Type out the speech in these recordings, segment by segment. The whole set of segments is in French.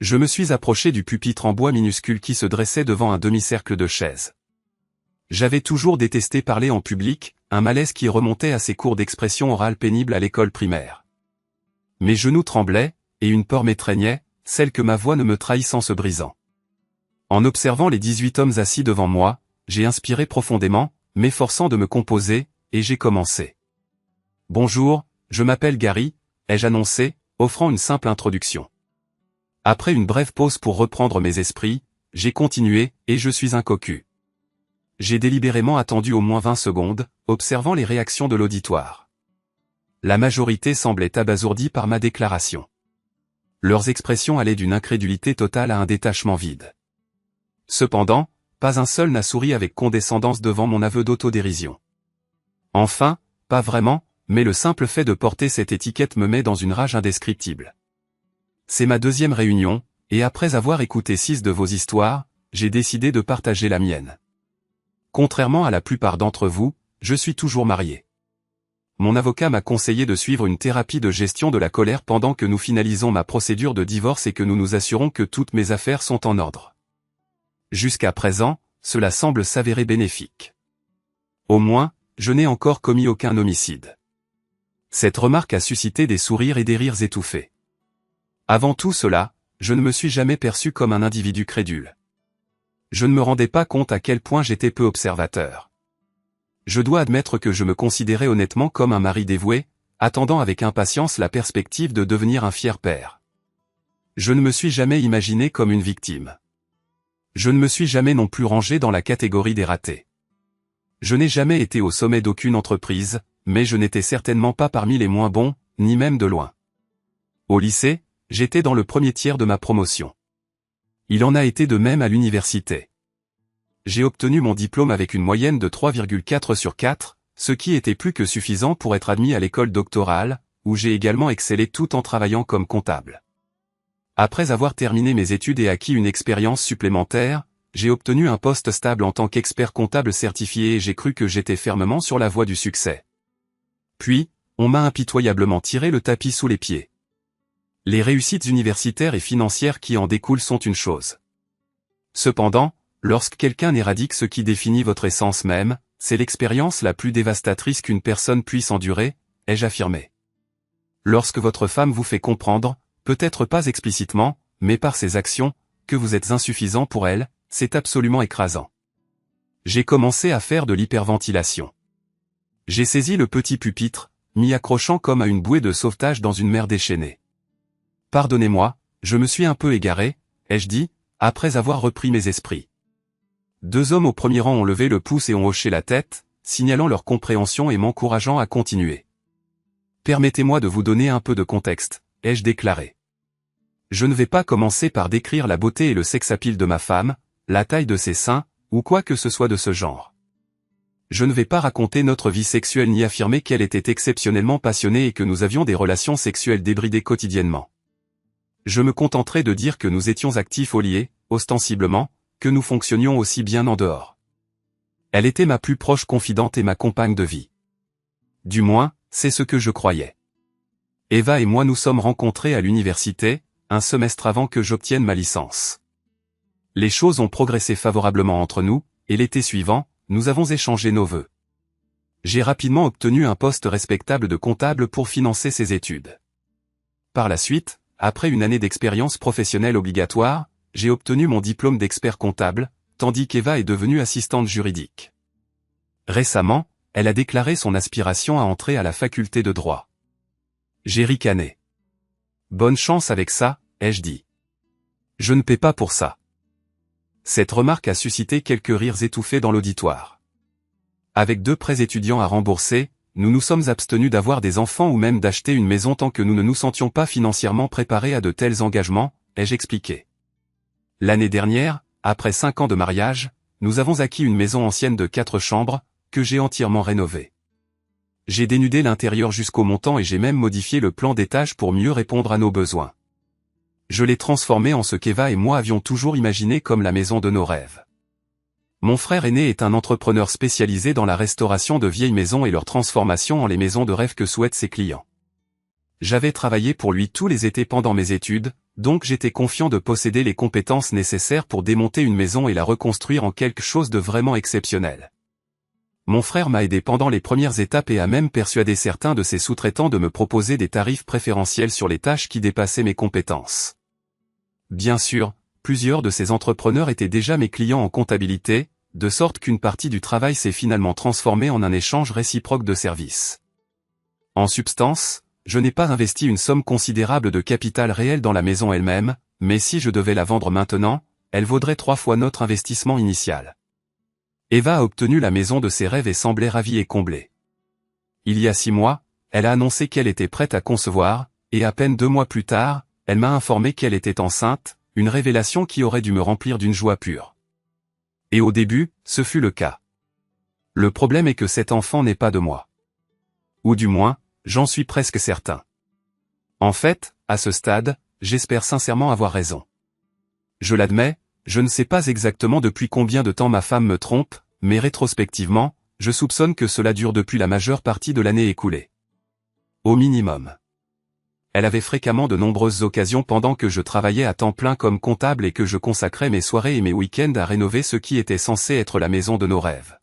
Je me suis approché du pupitre en bois minuscule qui se dressait devant un demi-cercle de chaises. J'avais toujours détesté parler en public, un malaise qui remontait à ces cours d'expression orale pénibles à l'école primaire. Mes genoux tremblaient, et une peur m'étreignait, celle que ma voix ne me trahissant se brisant. En observant les 18 hommes assis devant moi, j'ai inspiré profondément, m'efforçant de me composer, et j'ai commencé. « Bonjour, je m'appelle Gary », ai-je annoncé, offrant une simple introduction. Après une brève pause pour reprendre mes esprits, j'ai continué, et je suis un cocu. J'ai délibérément attendu au moins 20 secondes, observant les réactions de l'auditoire. La majorité semblait abasourdie par ma déclaration. Leurs expressions allaient d'une incrédulité totale à un détachement vide. Cependant, pas un seul n'a souri avec condescendance devant mon aveu d'autodérision. Enfin, pas vraiment, mais le simple fait de porter cette étiquette me met dans une rage indescriptible. C'est ma deuxième réunion, et après avoir écouté 6 de vos histoires, j'ai décidé de partager la mienne. Contrairement à la plupart d'entre vous, je suis toujours marié. Mon avocat m'a conseillé de suivre une thérapie de gestion de la colère pendant que nous finalisons ma procédure de divorce et que nous nous assurons que toutes mes affaires sont en ordre. Jusqu'à présent, cela semble s'avérer bénéfique. Au moins, je n'ai encore commis aucun homicide. Cette remarque a suscité des sourires et des rires étouffés. Avant tout cela, je ne me suis jamais perçu comme un individu crédule. Je ne me rendais pas compte à quel point j'étais peu observateur. Je dois admettre que je me considérais honnêtement comme un mari dévoué, attendant avec impatience la perspective de devenir un fier père. Je ne me suis jamais imaginé comme une victime. Je ne me suis jamais non plus rangé dans la catégorie des ratés. Je n'ai jamais été au sommet d'aucune entreprise, mais je n'étais certainement pas parmi les moins bons, ni même de loin. Au lycée, j'étais dans le premier tiers de ma promotion. Il en a été de même à l'université. J'ai obtenu mon diplôme avec une moyenne de 3,4 sur 4, ce qui était plus que suffisant pour être admis à l'école doctorale, où j'ai également excellé tout en travaillant comme comptable. Après avoir terminé mes études et acquis une expérience supplémentaire, j'ai obtenu un poste stable en tant qu'expert comptable certifié et j'ai cru que j'étais fermement sur la voie du succès. Puis, on m'a impitoyablement tiré le tapis sous les pieds. Les réussites universitaires et financières qui en découlent sont une chose. Cependant, lorsque quelqu'un éradique ce qui définit votre essence même, c'est l'expérience la plus dévastatrice qu'une personne puisse endurer, ai-je affirmé. Lorsque votre femme vous fait comprendre, peut-être pas explicitement, mais par ses actions, que vous êtes insuffisant pour elle, c'est absolument écrasant. J'ai commencé à faire de l'hyperventilation. J'ai saisi le petit pupitre, m'y accrochant comme à une bouée de sauvetage dans une mer déchaînée. « Pardonnez-moi, je me suis un peu égaré », ai-je dit, après avoir repris mes esprits. 2 hommes au premier rang ont levé le pouce et ont hoché la tête, signalant leur compréhension et m'encourageant à continuer. « Permettez-moi de vous donner un peu de contexte », ai-je déclaré. Je ne vais pas commencer par décrire la beauté et le sex-appeal de ma femme, la taille de ses seins, ou quoi que ce soit de ce genre. Je ne vais pas raconter notre vie sexuelle ni affirmer qu'elle était exceptionnellement passionnée et que nous avions des relations sexuelles débridées quotidiennement. Je me contenterai de dire que nous étions actifs au lit, ostensiblement, que nous fonctionnions aussi bien en dehors. Elle était ma plus proche confidente et ma compagne de vie. Du moins, c'est ce que je croyais. Eva et moi nous sommes rencontrés à l'université, un semestre avant que j'obtienne ma licence. Les choses ont progressé favorablement entre nous, et l'été suivant, nous avons échangé nos vœux. J'ai rapidement obtenu un poste respectable de comptable pour financer ses études. Par la suite, après une année d'expérience professionnelle obligatoire, j'ai obtenu mon diplôme d'expert comptable, tandis qu'Eva est devenue assistante juridique. Récemment, elle a déclaré son aspiration à entrer à la faculté de droit. J'ai ricané. Bonne chance avec ça, ai-je dit. Je ne paie pas pour ça. Cette remarque a suscité quelques rires étouffés dans l'auditoire. Avec 2 prêts étudiants à rembourser, nous nous sommes abstenus d'avoir des enfants ou même d'acheter une maison tant que nous ne nous sentions pas financièrement préparés à de tels engagements, ai-je expliqué. L'année dernière, après 5 ans de mariage, nous avons acquis une maison ancienne de 4 chambres, que j'ai entièrement rénovée. J'ai dénudé l'intérieur jusqu'au montant et j'ai même modifié le plan d'étage pour mieux répondre à nos besoins. Je l'ai transformé en ce qu'Eva et moi avions toujours imaginé comme la maison de nos rêves. Mon frère aîné est un entrepreneur spécialisé dans la restauration de vieilles maisons et leur transformation en les maisons de rêve que souhaitent ses clients. J'avais travaillé pour lui tous les étés pendant mes études, Donc j'étais confiant de posséder les compétences nécessaires pour démonter une maison et la reconstruire en quelque chose de vraiment exceptionnel. Mon frère m'a aidé pendant les premières étapes et a même persuadé certains de ses sous-traitants de me proposer des tarifs préférentiels sur les tâches qui dépassaient mes compétences. Bien sûr, plusieurs de ces entrepreneurs étaient déjà mes clients en comptabilité, de sorte qu'une partie du travail s'est finalement transformée en un échange réciproque de services. En substance, je n'ai pas investi une somme considérable de capital réel dans la maison elle-même, mais si je devais la vendre maintenant, elle vaudrait 3 fois notre investissement initial. Eva a obtenu la maison de ses rêves et semblait ravie et comblée. Il y a 6 mois, elle a annoncé qu'elle était prête à concevoir, et à peine 2 mois plus tard, elle m'a informé qu'elle était enceinte, une révélation qui aurait dû me remplir d'une joie pure. Et au début, ce fut le cas. Le problème est que cet enfant n'est pas de moi. Ou du moins, j'en suis presque certain. En fait, à ce stade, j'espère sincèrement avoir raison. Je l'admets, je ne sais pas exactement depuis combien de temps ma femme me trompe, mais rétrospectivement, je soupçonne que cela dure depuis la majeure partie de l'année écoulée. Au minimum. Elle avait fréquemment de nombreuses occasions pendant que je travaillais à temps plein comme comptable et que je consacrais mes soirées et mes week-ends à rénover ce qui était censé être la maison de nos rêves.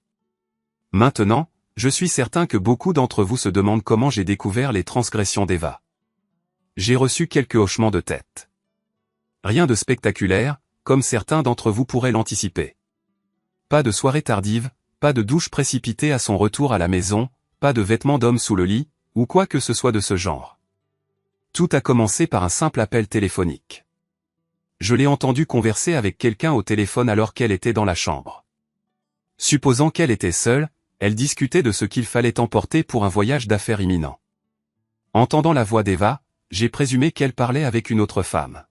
Maintenant, je suis certain que beaucoup d'entre vous se demandent comment j'ai découvert les transgressions d'Eva. J'ai reçu quelques hochements de tête. Rien de spectaculaire, comme certains d'entre vous pourraient l'anticiper. Pas de soirée tardive, pas de douche précipitée à son retour à la maison, pas de vêtements d'homme sous le lit, ou quoi que ce soit de ce genre. Tout a commencé par un simple appel téléphonique. Je l'ai entendu converser avec quelqu'un au téléphone alors qu'elle était dans la chambre. Supposant qu'elle était seule, elle discutait de ce qu'il fallait emporter pour un voyage d'affaires imminent. Entendant la voix d'Eva, j'ai présumé qu'elle parlait avec une autre femme.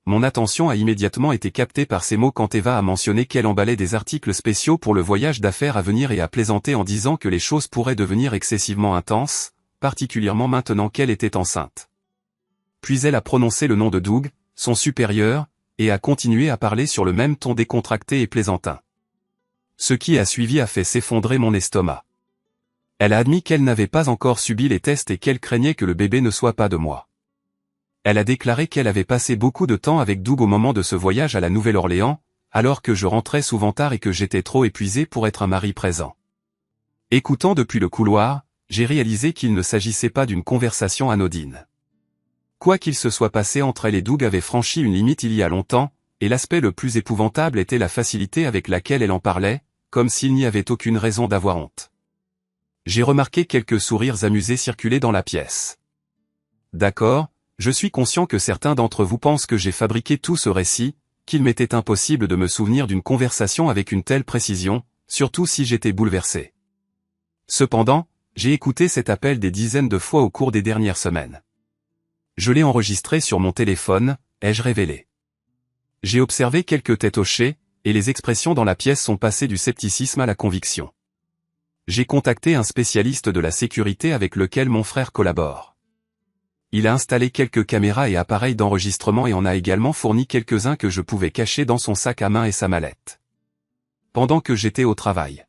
Mon attention a immédiatement été captée par ces mots quand Eva a mentionné qu'elle emballait des articles spéciaux pour le voyage d'affaires à venir et a plaisanté en disant que les choses pourraient devenir excessivement intenses, particulièrement maintenant qu'elle était enceinte. Puis elle a prononcé le nom de Doug, son supérieur, et a continué à parler sur le même ton décontracté et plaisantin. Ce qui a suivi a fait s'effondrer mon estomac. Elle a admis qu'elle n'avait pas encore subi les tests et qu'elle craignait que le bébé ne soit pas de moi. Elle a déclaré qu'elle avait passé beaucoup de temps avec Doug au moment de ce voyage à la Nouvelle-Orléans, alors que je rentrais souvent tard et que j'étais trop épuisé pour être un mari présent. Écoutant depuis le couloir, j'ai réalisé qu'il ne s'agissait pas d'une conversation anodine. Quoi qu'il se soit passé entre elle et Doug avait franchi une limite il y a longtemps, et l'aspect le plus épouvantable était la facilité avec laquelle elle en parlait, comme s'il n'y avait aucune raison d'avoir honte. J'ai remarqué quelques sourires amusés circuler dans la pièce. D'accord, je suis conscient que certains d'entre vous pensent que j'ai fabriqué tout ce récit, qu'il m'était impossible de me souvenir d'une conversation avec une telle précision, surtout si j'étais bouleversé. Cependant, j'ai écouté cet appel des dizaines de fois au cours des dernières semaines. Je l'ai enregistré sur mon téléphone, ai-je révélé. J'ai observé quelques têtes hochées, et les expressions dans la pièce sont passées du scepticisme à la conviction. J'ai contacté un spécialiste de la sécurité avec lequel mon frère collabore. Il a installé quelques caméras et appareils d'enregistrement et en a également fourni quelques-uns que je pouvais cacher dans son sac à main et sa mallette. Pendant que j'étais au travail.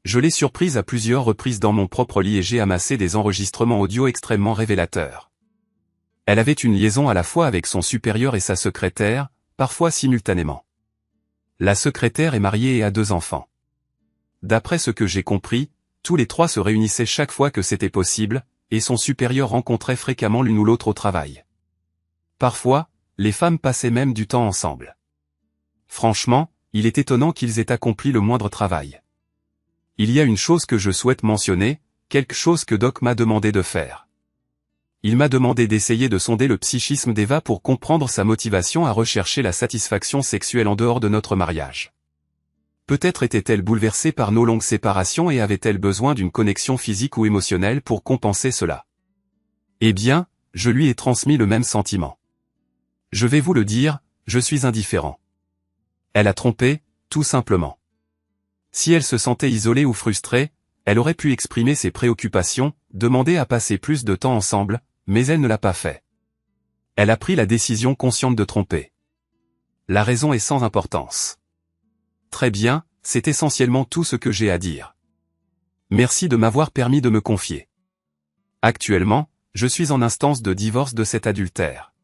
Je l'ai surprise à plusieurs reprises dans mon propre lit et j'ai amassé des enregistrements audio extrêmement révélateurs. Elle avait une liaison à la fois avec son supérieur et sa secrétaire, parfois simultanément. La secrétaire est mariée et a 2 enfants. D'après ce que j'ai compris, tous les 3 se réunissaient chaque fois que c'était possible, et son supérieur rencontrait fréquemment l'une ou l'autre au travail. Parfois, les femmes passaient même du temps ensemble. Franchement, il est étonnant qu'ils aient accompli le moindre travail. Il y a une chose que je souhaite mentionner, quelque chose que Doc m'a demandé de faire. Il m'a demandé d'essayer de sonder le psychisme d'Eva pour comprendre sa motivation à rechercher la satisfaction sexuelle en dehors de notre mariage. Peut-être était-elle bouleversée par nos longues séparations et avait-elle besoin d'une connexion physique ou émotionnelle pour compenser cela. Eh bien, je lui ai transmis le même sentiment. Je vais vous le dire, je suis indifférent. Elle a trompé, tout simplement. Si elle se sentait isolée ou frustrée, elle aurait pu exprimer ses préoccupations, demander à passer plus de temps ensemble, mais elle ne l'a pas fait. Elle a pris la décision consciente de tromper. La raison est sans importance. Très bien, c'est essentiellement tout ce que j'ai à dire. Merci de m'avoir permis de me confier. Actuellement, je suis en instance de divorce de cet adultère.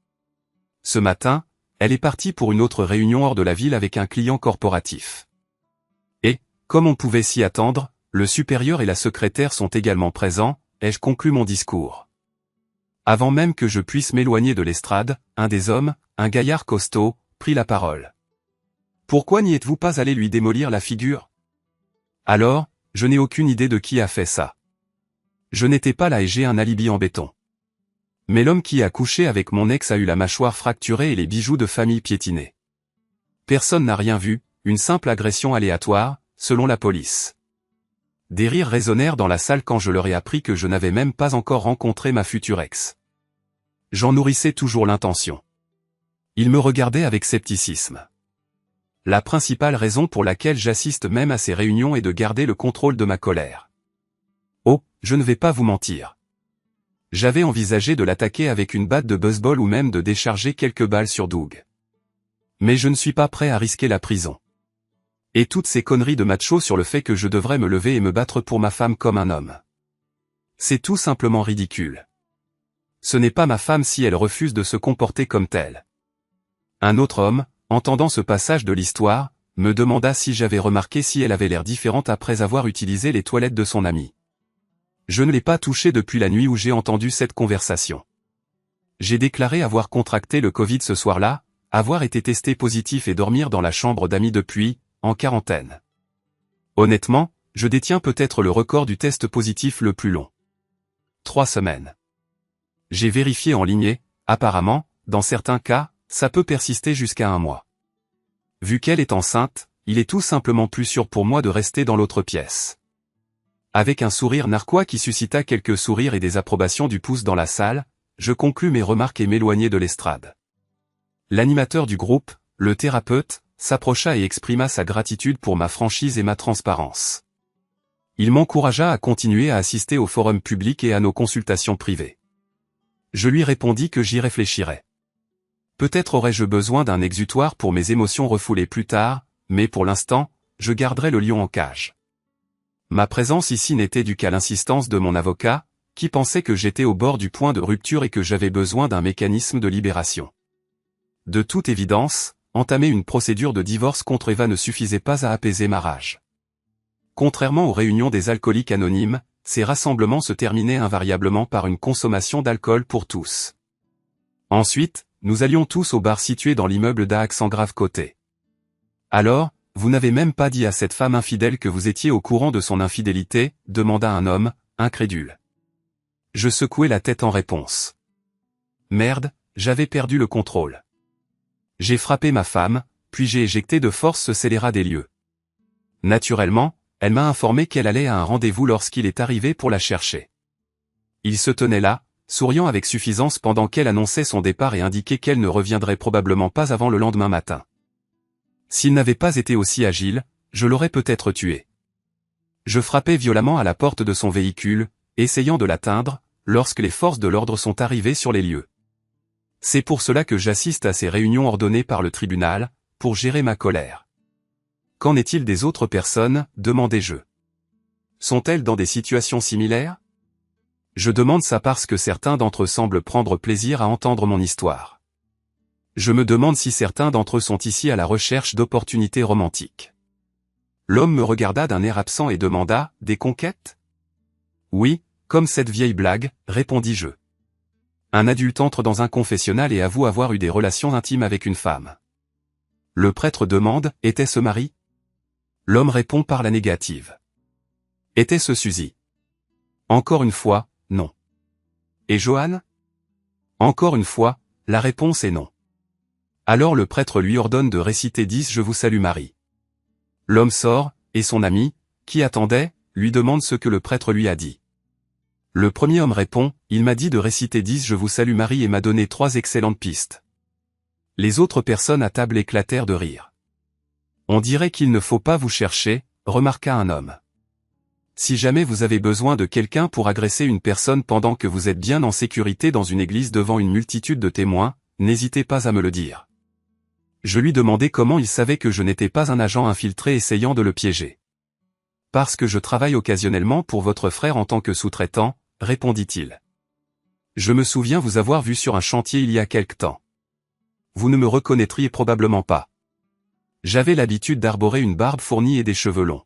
Ce matin, elle est partie pour une autre réunion hors de la ville avec un client corporatif. Et, comme on pouvait s'y attendre, le supérieur et la secrétaire sont également présents, ai-je conclu mon discours. Avant même que je puisse m'éloigner de l'estrade, un des hommes, un gaillard costaud, prit la parole. « Pourquoi n'y êtes-vous pas allé lui démolir la figure ?» Alors, je n'ai aucune idée de qui a fait ça. Je n'étais pas là et j'ai un alibi en béton. Mais l'homme qui a couché avec mon ex a eu la mâchoire fracturée et les bijoux de famille piétinés. Personne n'a rien vu, une simple agression aléatoire, selon la police. Des rires résonnèrent dans la salle quand je leur ai appris que je n'avais même pas encore rencontré ma future ex. J'en nourrissais toujours l'intention. Ils me regardaient avec scepticisme. La principale raison pour laquelle j'assiste même à ces réunions est de garder le contrôle de ma colère. Oh, je ne vais pas vous mentir. J'avais envisagé de l'attaquer avec une batte de baseball ou même de décharger quelques balles sur Doug. Mais je ne suis pas prêt à risquer la prison. Et toutes ces conneries de macho sur le fait que je devrais me lever et me battre pour ma femme comme un homme. C'est tout simplement ridicule. Ce n'est pas ma femme si elle refuse de se comporter comme telle. Un autre homme, entendant ce passage de l'histoire, me demanda si j'avais remarqué si elle avait l'air différente après avoir utilisé les toilettes de son ami. Je ne l'ai pas touchée depuis la nuit où j'ai entendu cette conversation. J'ai déclaré avoir contracté le Covid ce soir-là, avoir été testé positif et dormir dans la chambre d'amis depuis, en quarantaine. Honnêtement, je détiens peut-être le record du test positif le plus long. 3 semaines. J'ai vérifié en ligne et, apparemment, dans certains cas, ça peut persister jusqu'à 1 mois. Vu qu'elle est enceinte, il est tout simplement plus sûr pour moi de rester dans l'autre pièce. Avec un sourire narquois qui suscita quelques sourires et des approbations du pouce dans la salle, je conclus mes remarques et m'éloignai de l'estrade. L'animateur du groupe, le thérapeute, s'approcha et exprima sa gratitude pour ma franchise et ma transparence. Il m'encouragea à continuer à assister au forum public et à nos consultations privées. Je lui répondis que j'y réfléchirais. Peut-être aurais-je besoin d'un exutoire pour mes émotions refoulées plus tard, mais pour l'instant, je garderai le lion en cage. Ma présence ici n'était due qu'à l'insistance de mon avocat, qui pensait que j'étais au bord du point de rupture et que j'avais besoin d'un mécanisme de libération. De toute évidence, entamer une procédure de divorce contre Eva ne suffisait pas à apaiser ma rage. Contrairement aux réunions des alcooliques anonymes, ces rassemblements se terminaient invariablement par une consommation d'alcool pour tous. Ensuite, nous allions tous au bar situé dans l'immeuble d'Ax en Grave-Côté. Alors, vous n'avez même pas dit à cette femme infidèle que vous étiez au courant de son infidélité, demanda un homme, incrédule. Je secouai la tête en réponse. Merde, j'avais perdu le contrôle. J'ai frappé ma femme, puis j'ai éjecté de force ce scélérat des lieux. Naturellement, elle m'a informé qu'elle allait à un rendez-vous lorsqu'il est arrivé pour la chercher. Il se tenait là, souriant avec suffisance pendant qu'elle annonçait son départ et indiquait qu'elle ne reviendrait probablement pas avant le lendemain matin. S'il n'avait pas été aussi agile, je l'aurais peut-être tué. Je frappai violemment à la porte de son véhicule, essayant de l'atteindre, lorsque les forces de l'ordre sont arrivées sur les lieux. C'est pour cela que j'assiste à ces réunions ordonnées par le tribunal, pour gérer ma colère. Qu'en est-il des autres personnes, demandai-je. Sont-elles dans des situations similaires? Je demande ça parce que certains d'entre eux semblent prendre plaisir à entendre mon histoire. Je me demande si certains d'entre eux sont ici à la recherche d'opportunités romantiques. L'homme me regarda d'un air absent et demanda, « Des conquêtes ?» Oui, comme cette vieille blague, répondis-je. Un adulte entre dans un confessionnal et avoue avoir eu des relations intimes avec une femme. Le prêtre demande, « Était-ce Marie ?» L'homme répond par la négative. Était-ce Suzy? Encore une fois, non. Et Johanne? Encore une fois, la réponse est non. Alors le prêtre lui ordonne de réciter 10 « Je vous salue Marie ». L'homme sort, et son ami, qui attendait, lui demande ce que le prêtre lui a dit. Le premier homme répond, « Il m'a dit de réciter 10 « Je vous salue Marie » et m'a donné 3 excellentes pistes. » Les autres personnes à table éclatèrent de rire. « On dirait qu'il ne faut pas vous chercher, » remarqua un homme. « Si jamais vous avez besoin de quelqu'un pour agresser une personne pendant que vous êtes bien en sécurité dans une église devant une multitude de témoins, n'hésitez pas à me le dire. » Je lui demandai comment il savait que je n'étais pas un agent infiltré essayant de le piéger. « Parce que je travaille occasionnellement pour votre frère en tant que sous-traitant, » répondit-il. « Je me souviens vous avoir vu sur un chantier il y a quelque temps. vous ne me reconnaîtriez probablement pas. J'avais l'habitude d'arborer une barbe fournie et des cheveux longs.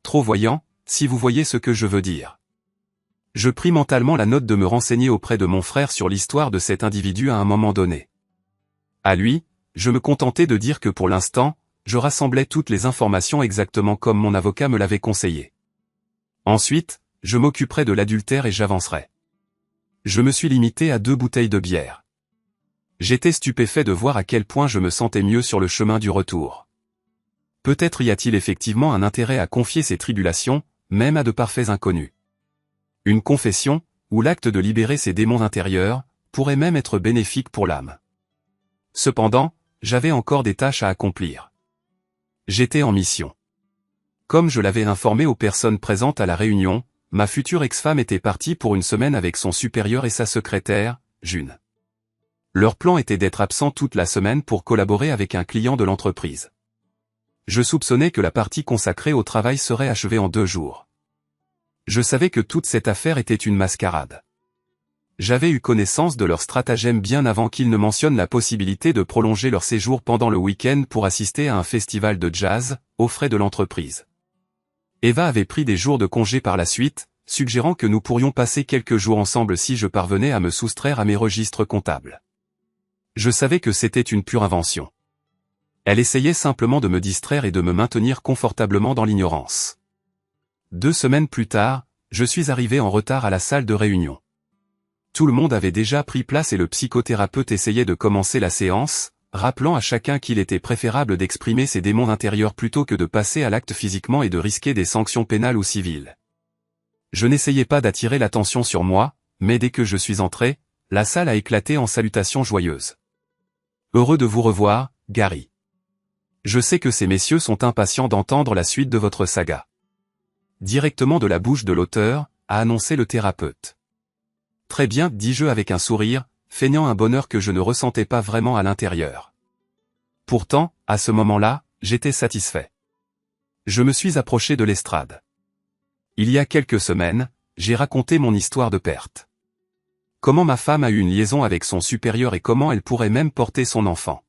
Trop voyant, si vous voyez ce que je veux dire. Je pris mentalement la note de me renseigner auprès de mon frère sur l'histoire de cet individu à un moment donné. À lui, je me contentais de dire que pour l'instant, je rassemblais toutes les informations exactement comme mon avocat me l'avait conseillé. Ensuite, je m'occuperai de l'adultère et j'avancerai. Je me suis limité à 2 bouteilles de bière. J'étais stupéfait de voir à quel point je me sentais mieux sur le chemin du retour. Peut-être y a-t-il effectivement un intérêt à confier ses tribulations, même à de parfaits inconnus. Une confession, ou l'acte de libérer ses démons intérieurs, pourrait même être bénéfique pour l'âme. Cependant, j'avais encore des tâches à accomplir. J'étais en mission. Comme je l'avais informé aux personnes présentes à la réunion, ma future ex-femme était partie pour une semaine avec son supérieur et sa secrétaire, June. Leur plan était d'être absent toute la semaine pour collaborer avec un client de l'entreprise. Je soupçonnais que la partie consacrée au travail serait achevée en 2 jours. Je savais que toute cette affaire était une mascarade. J'avais eu connaissance de leur stratagème bien avant qu'ils ne mentionnent la possibilité de prolonger leur séjour pendant le week-end pour assister à un festival de jazz, aux frais de l'entreprise. Eva avait pris des jours de congé par la suite, suggérant que nous pourrions passer quelques jours ensemble si je parvenais à me soustraire à mes registres comptables. Je savais que c'était une pure invention. Elle essayait simplement de me distraire et de me maintenir confortablement dans l'ignorance. 2 semaines plus tard, je suis arrivé en retard à la salle de réunion. Tout le monde avait déjà pris place et le psychothérapeute essayait de commencer la séance, rappelant à chacun qu'il était préférable d'exprimer ses démons intérieurs plutôt que de passer à l'acte physiquement et de risquer des sanctions pénales ou civiles. Je n'essayais pas d'attirer l'attention sur moi, mais dès que je suis entré, la salle a éclaté en salutations joyeuses. Heureux de vous revoir, Gary. Je sais que ces messieurs sont impatients d'entendre la suite de votre saga. Directement de la bouche de l'auteur, a annoncé le thérapeute. Très bien, dis-je avec un sourire, feignant un bonheur que je ne ressentais pas vraiment à l'intérieur. Pourtant, à ce moment-là, j'étais satisfait. Je me suis approché de l'estrade. Il y a quelques semaines, j'ai raconté mon histoire de perte. Comment ma femme a eu une liaison avec son supérieur et comment elle pourrait même porter son enfant.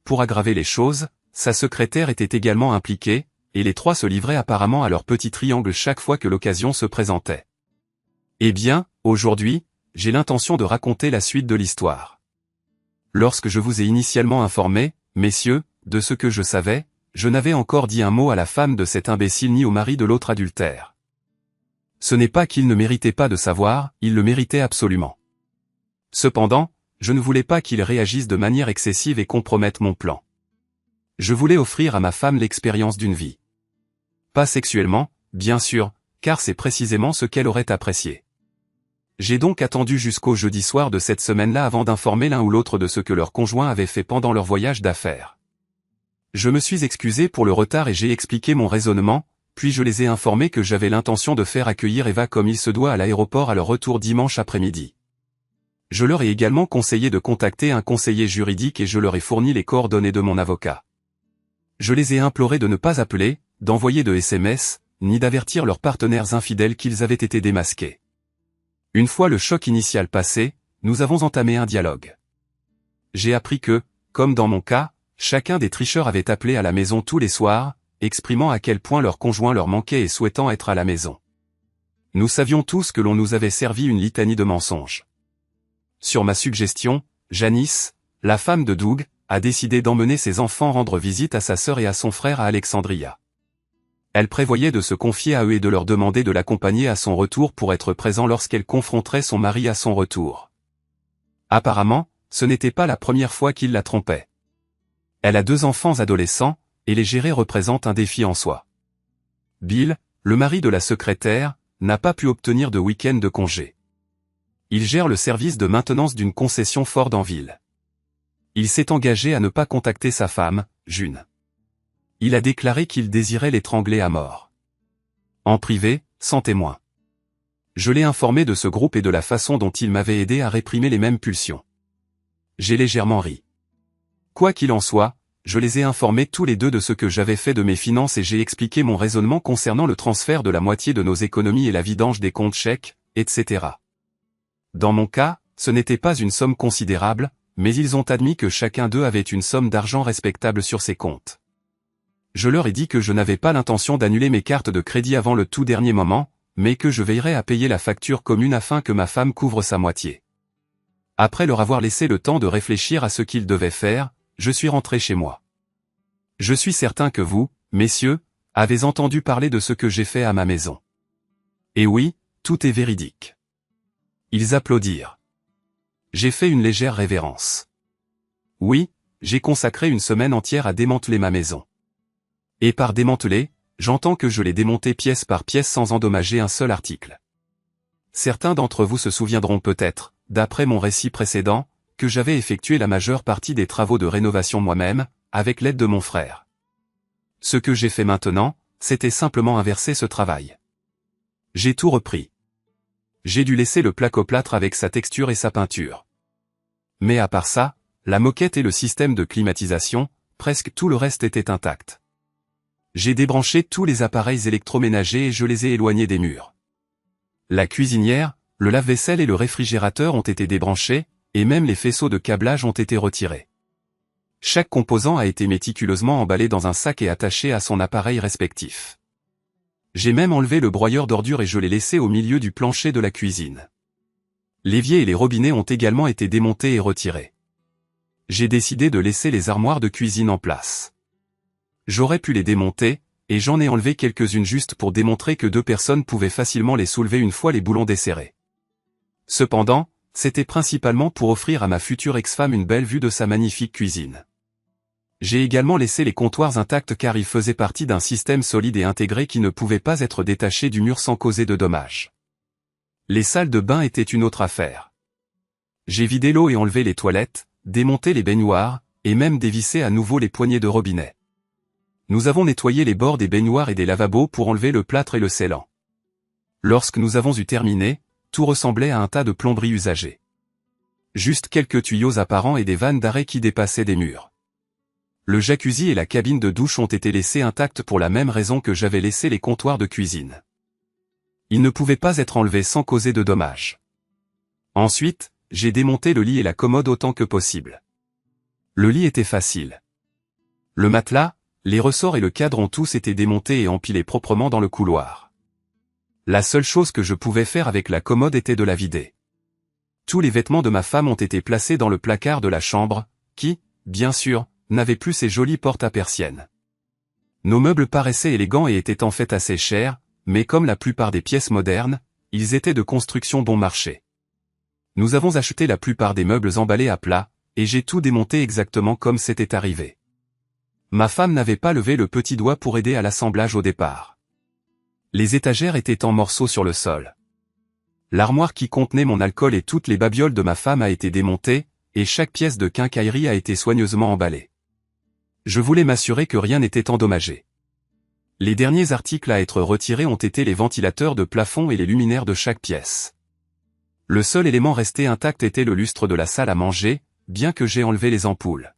Pour aggraver les choses, sa secrétaire était également impliquée, et les 3 se livraient apparemment à leur petit triangle chaque fois que l'occasion se présentait. Eh bien, aujourd'hui, j'ai l'intention de raconter la suite de l'histoire. Lorsque je vous ai initialement informé, messieurs, de ce que je savais, je n'avais encore dit un mot à la femme de cet imbécile ni au mari de l'autre adultère. Ce n'est pas qu'il ne méritait pas de savoir, il le méritait absolument. Cependant, je ne voulais pas qu'il réagisse de manière excessive et compromette mon plan. Je voulais offrir à ma femme l'expérience d'une vie. Pas sexuellement, bien sûr, car c'est précisément ce qu'elle aurait apprécié. J'ai donc attendu jusqu'au jeudi soir de cette semaine-là avant d'informer l'un ou l'autre de ce que leur conjoint avait fait pendant leur voyage d'affaires. Je me suis excusé pour le retard et j'ai expliqué mon raisonnement, puis je les ai informés que j'avais l'intention de faire accueillir Eva comme il se doit à l'aéroport à leur retour dimanche après-midi. Je leur ai également conseillé de contacter un conseiller juridique et je leur ai fourni les coordonnées de mon avocat. Je les ai implorés de ne pas appeler, d'envoyer de SMS, ni d'avertir leurs partenaires infidèles qu'ils avaient été démasqués. Une fois le choc initial passé, nous avons entamé un dialogue. J'ai appris que, comme dans mon cas, chacun des tricheurs avait appelé à la maison tous les soirs, exprimant à quel point leur conjoint leur manquait et souhaitant être à la maison. Nous savions tous que l'on nous avait servi une litanie de mensonges. Sur ma suggestion, Janice, la femme de Doug, a décidé d'emmener ses enfants rendre visite à sa sœur et à son frère à Alexandria. Elle prévoyait de se confier à eux et de leur demander de l'accompagner à son retour pour être présent lorsqu'elle confronterait son mari à son retour. Apparemment, ce n'était pas la première fois qu'il la trompait. Elle a 2 enfants adolescents, et les gérer représente un défi en soi. Bill, le mari de la secrétaire, n'a pas pu obtenir de week-end de congé. Il gère le service de maintenance d'une concession Ford en ville. Il s'est engagé à ne pas contacter sa femme, June. Il a déclaré qu'il désirait l'étrangler à mort. En privé, sans témoin. Je l'ai informé de ce groupe et de la façon dont il m'avait aidé à réprimer les mêmes pulsions. J'ai légèrement ri. Quoi qu'il en soit, je les ai informés tous les 2 de ce que j'avais fait de mes finances et j'ai expliqué mon raisonnement concernant le transfert de la moitié de nos économies et la vidange des comptes chèques, etc. Dans mon cas, ce n'était pas une somme considérable, mais ils ont admis que chacun d'eux avait une somme d'argent respectable sur ses comptes. Je leur ai dit que je n'avais pas l'intention d'annuler mes cartes de crédit avant le tout dernier moment, mais que je veillerais à payer la facture commune afin que ma femme couvre sa moitié. Après leur avoir laissé le temps de réfléchir à ce qu'ils devaient faire, je suis rentré chez moi. Je suis certain que vous, messieurs, avez entendu parler de ce que j'ai fait à ma maison. Et oui, tout est véridique. Ils applaudirent. J'ai fait une légère révérence. Oui, j'ai consacré une semaine entière à démanteler ma maison. Et par démanteler, j'entends que je l'ai démontée pièce par pièce sans endommager un seul article. Certains d'entre vous se souviendront peut-être, d'après mon récit précédent, que j'avais effectué la majeure partie des travaux de rénovation moi-même, avec l'aide de mon frère. Ce que j'ai fait maintenant, c'était simplement inverser ce travail. J'ai tout repris. J'ai dû laisser le placo-plâtre avec sa texture et sa peinture. Mais à part ça, la moquette et le système de climatisation, presque tout le reste était intact. J'ai débranché tous les appareils électroménagers et je les ai éloignés des murs. La cuisinière, le lave-vaisselle et le réfrigérateur ont été débranchés, et même les faisceaux de câblage ont été retirés. Chaque composant a été méticuleusement emballé dans un sac et attaché à son appareil respectif. J'ai même enlevé le broyeur d'ordures et je l'ai laissé au milieu du plancher de la cuisine. L'évier et les robinets ont également été démontés et retirés. J'ai décidé de laisser les armoires de cuisine en place. J'aurais pu les démonter, et j'en ai enlevé quelques-unes juste pour démontrer que 2 personnes pouvaient facilement les soulever une fois les boulons desserrés. Cependant, c'était principalement pour offrir à ma future ex-femme une belle vue de sa magnifique cuisine. J'ai également laissé les comptoirs intacts car ils faisaient partie d'un système solide et intégré qui ne pouvait pas être détaché du mur sans causer de dommages. Les salles de bain étaient une autre affaire. J'ai vidé l'eau et enlevé les toilettes, démonté les baignoires, et même dévissé à nouveau les poignées de robinet. Nous avons nettoyé les bords des baignoires et des lavabos pour enlever le plâtre et le scellant. Lorsque nous avons eu terminé, tout ressemblait à un tas de plomberie usagée. Juste quelques tuyaux apparents et des vannes d'arrêt qui dépassaient des murs. Le jacuzzi et la cabine de douche ont été laissés intacts pour la même raison que j'avais laissé les comptoirs de cuisine. Ils ne pouvaient pas être enlevés sans causer de dommages. Ensuite, j'ai démonté le lit et la commode autant que possible. Le lit était facile. Le matelas, les ressorts et le cadre ont tous été démontés et empilés proprement dans le couloir. La seule chose que je pouvais faire avec la commode était de la vider. Tous les vêtements de ma femme ont été placés dans le placard de la chambre, qui, bien sûr, n'avait plus ses jolies portes à persiennes. Nos meubles paraissaient élégants et étaient en fait assez chers, mais comme la plupart des pièces modernes, ils étaient de construction bon marché. Nous avons acheté la plupart des meubles emballés à plat, et j'ai tout démonté exactement comme c'était arrivé. Ma femme n'avait pas levé le petit doigt pour aider à l'assemblage au départ. Les étagères étaient en morceaux sur le sol. L'armoire qui contenait mon alcool et toutes les babioles de ma femme a été démontée, et chaque pièce de quincaillerie a été soigneusement emballée. Je voulais m'assurer que rien n'était endommagé. Les derniers articles à être retirés ont été les ventilateurs de plafond et les luminaires de chaque pièce. Le seul élément resté intact était le lustre de la salle à manger, bien que j'ai enlevé les ampoules.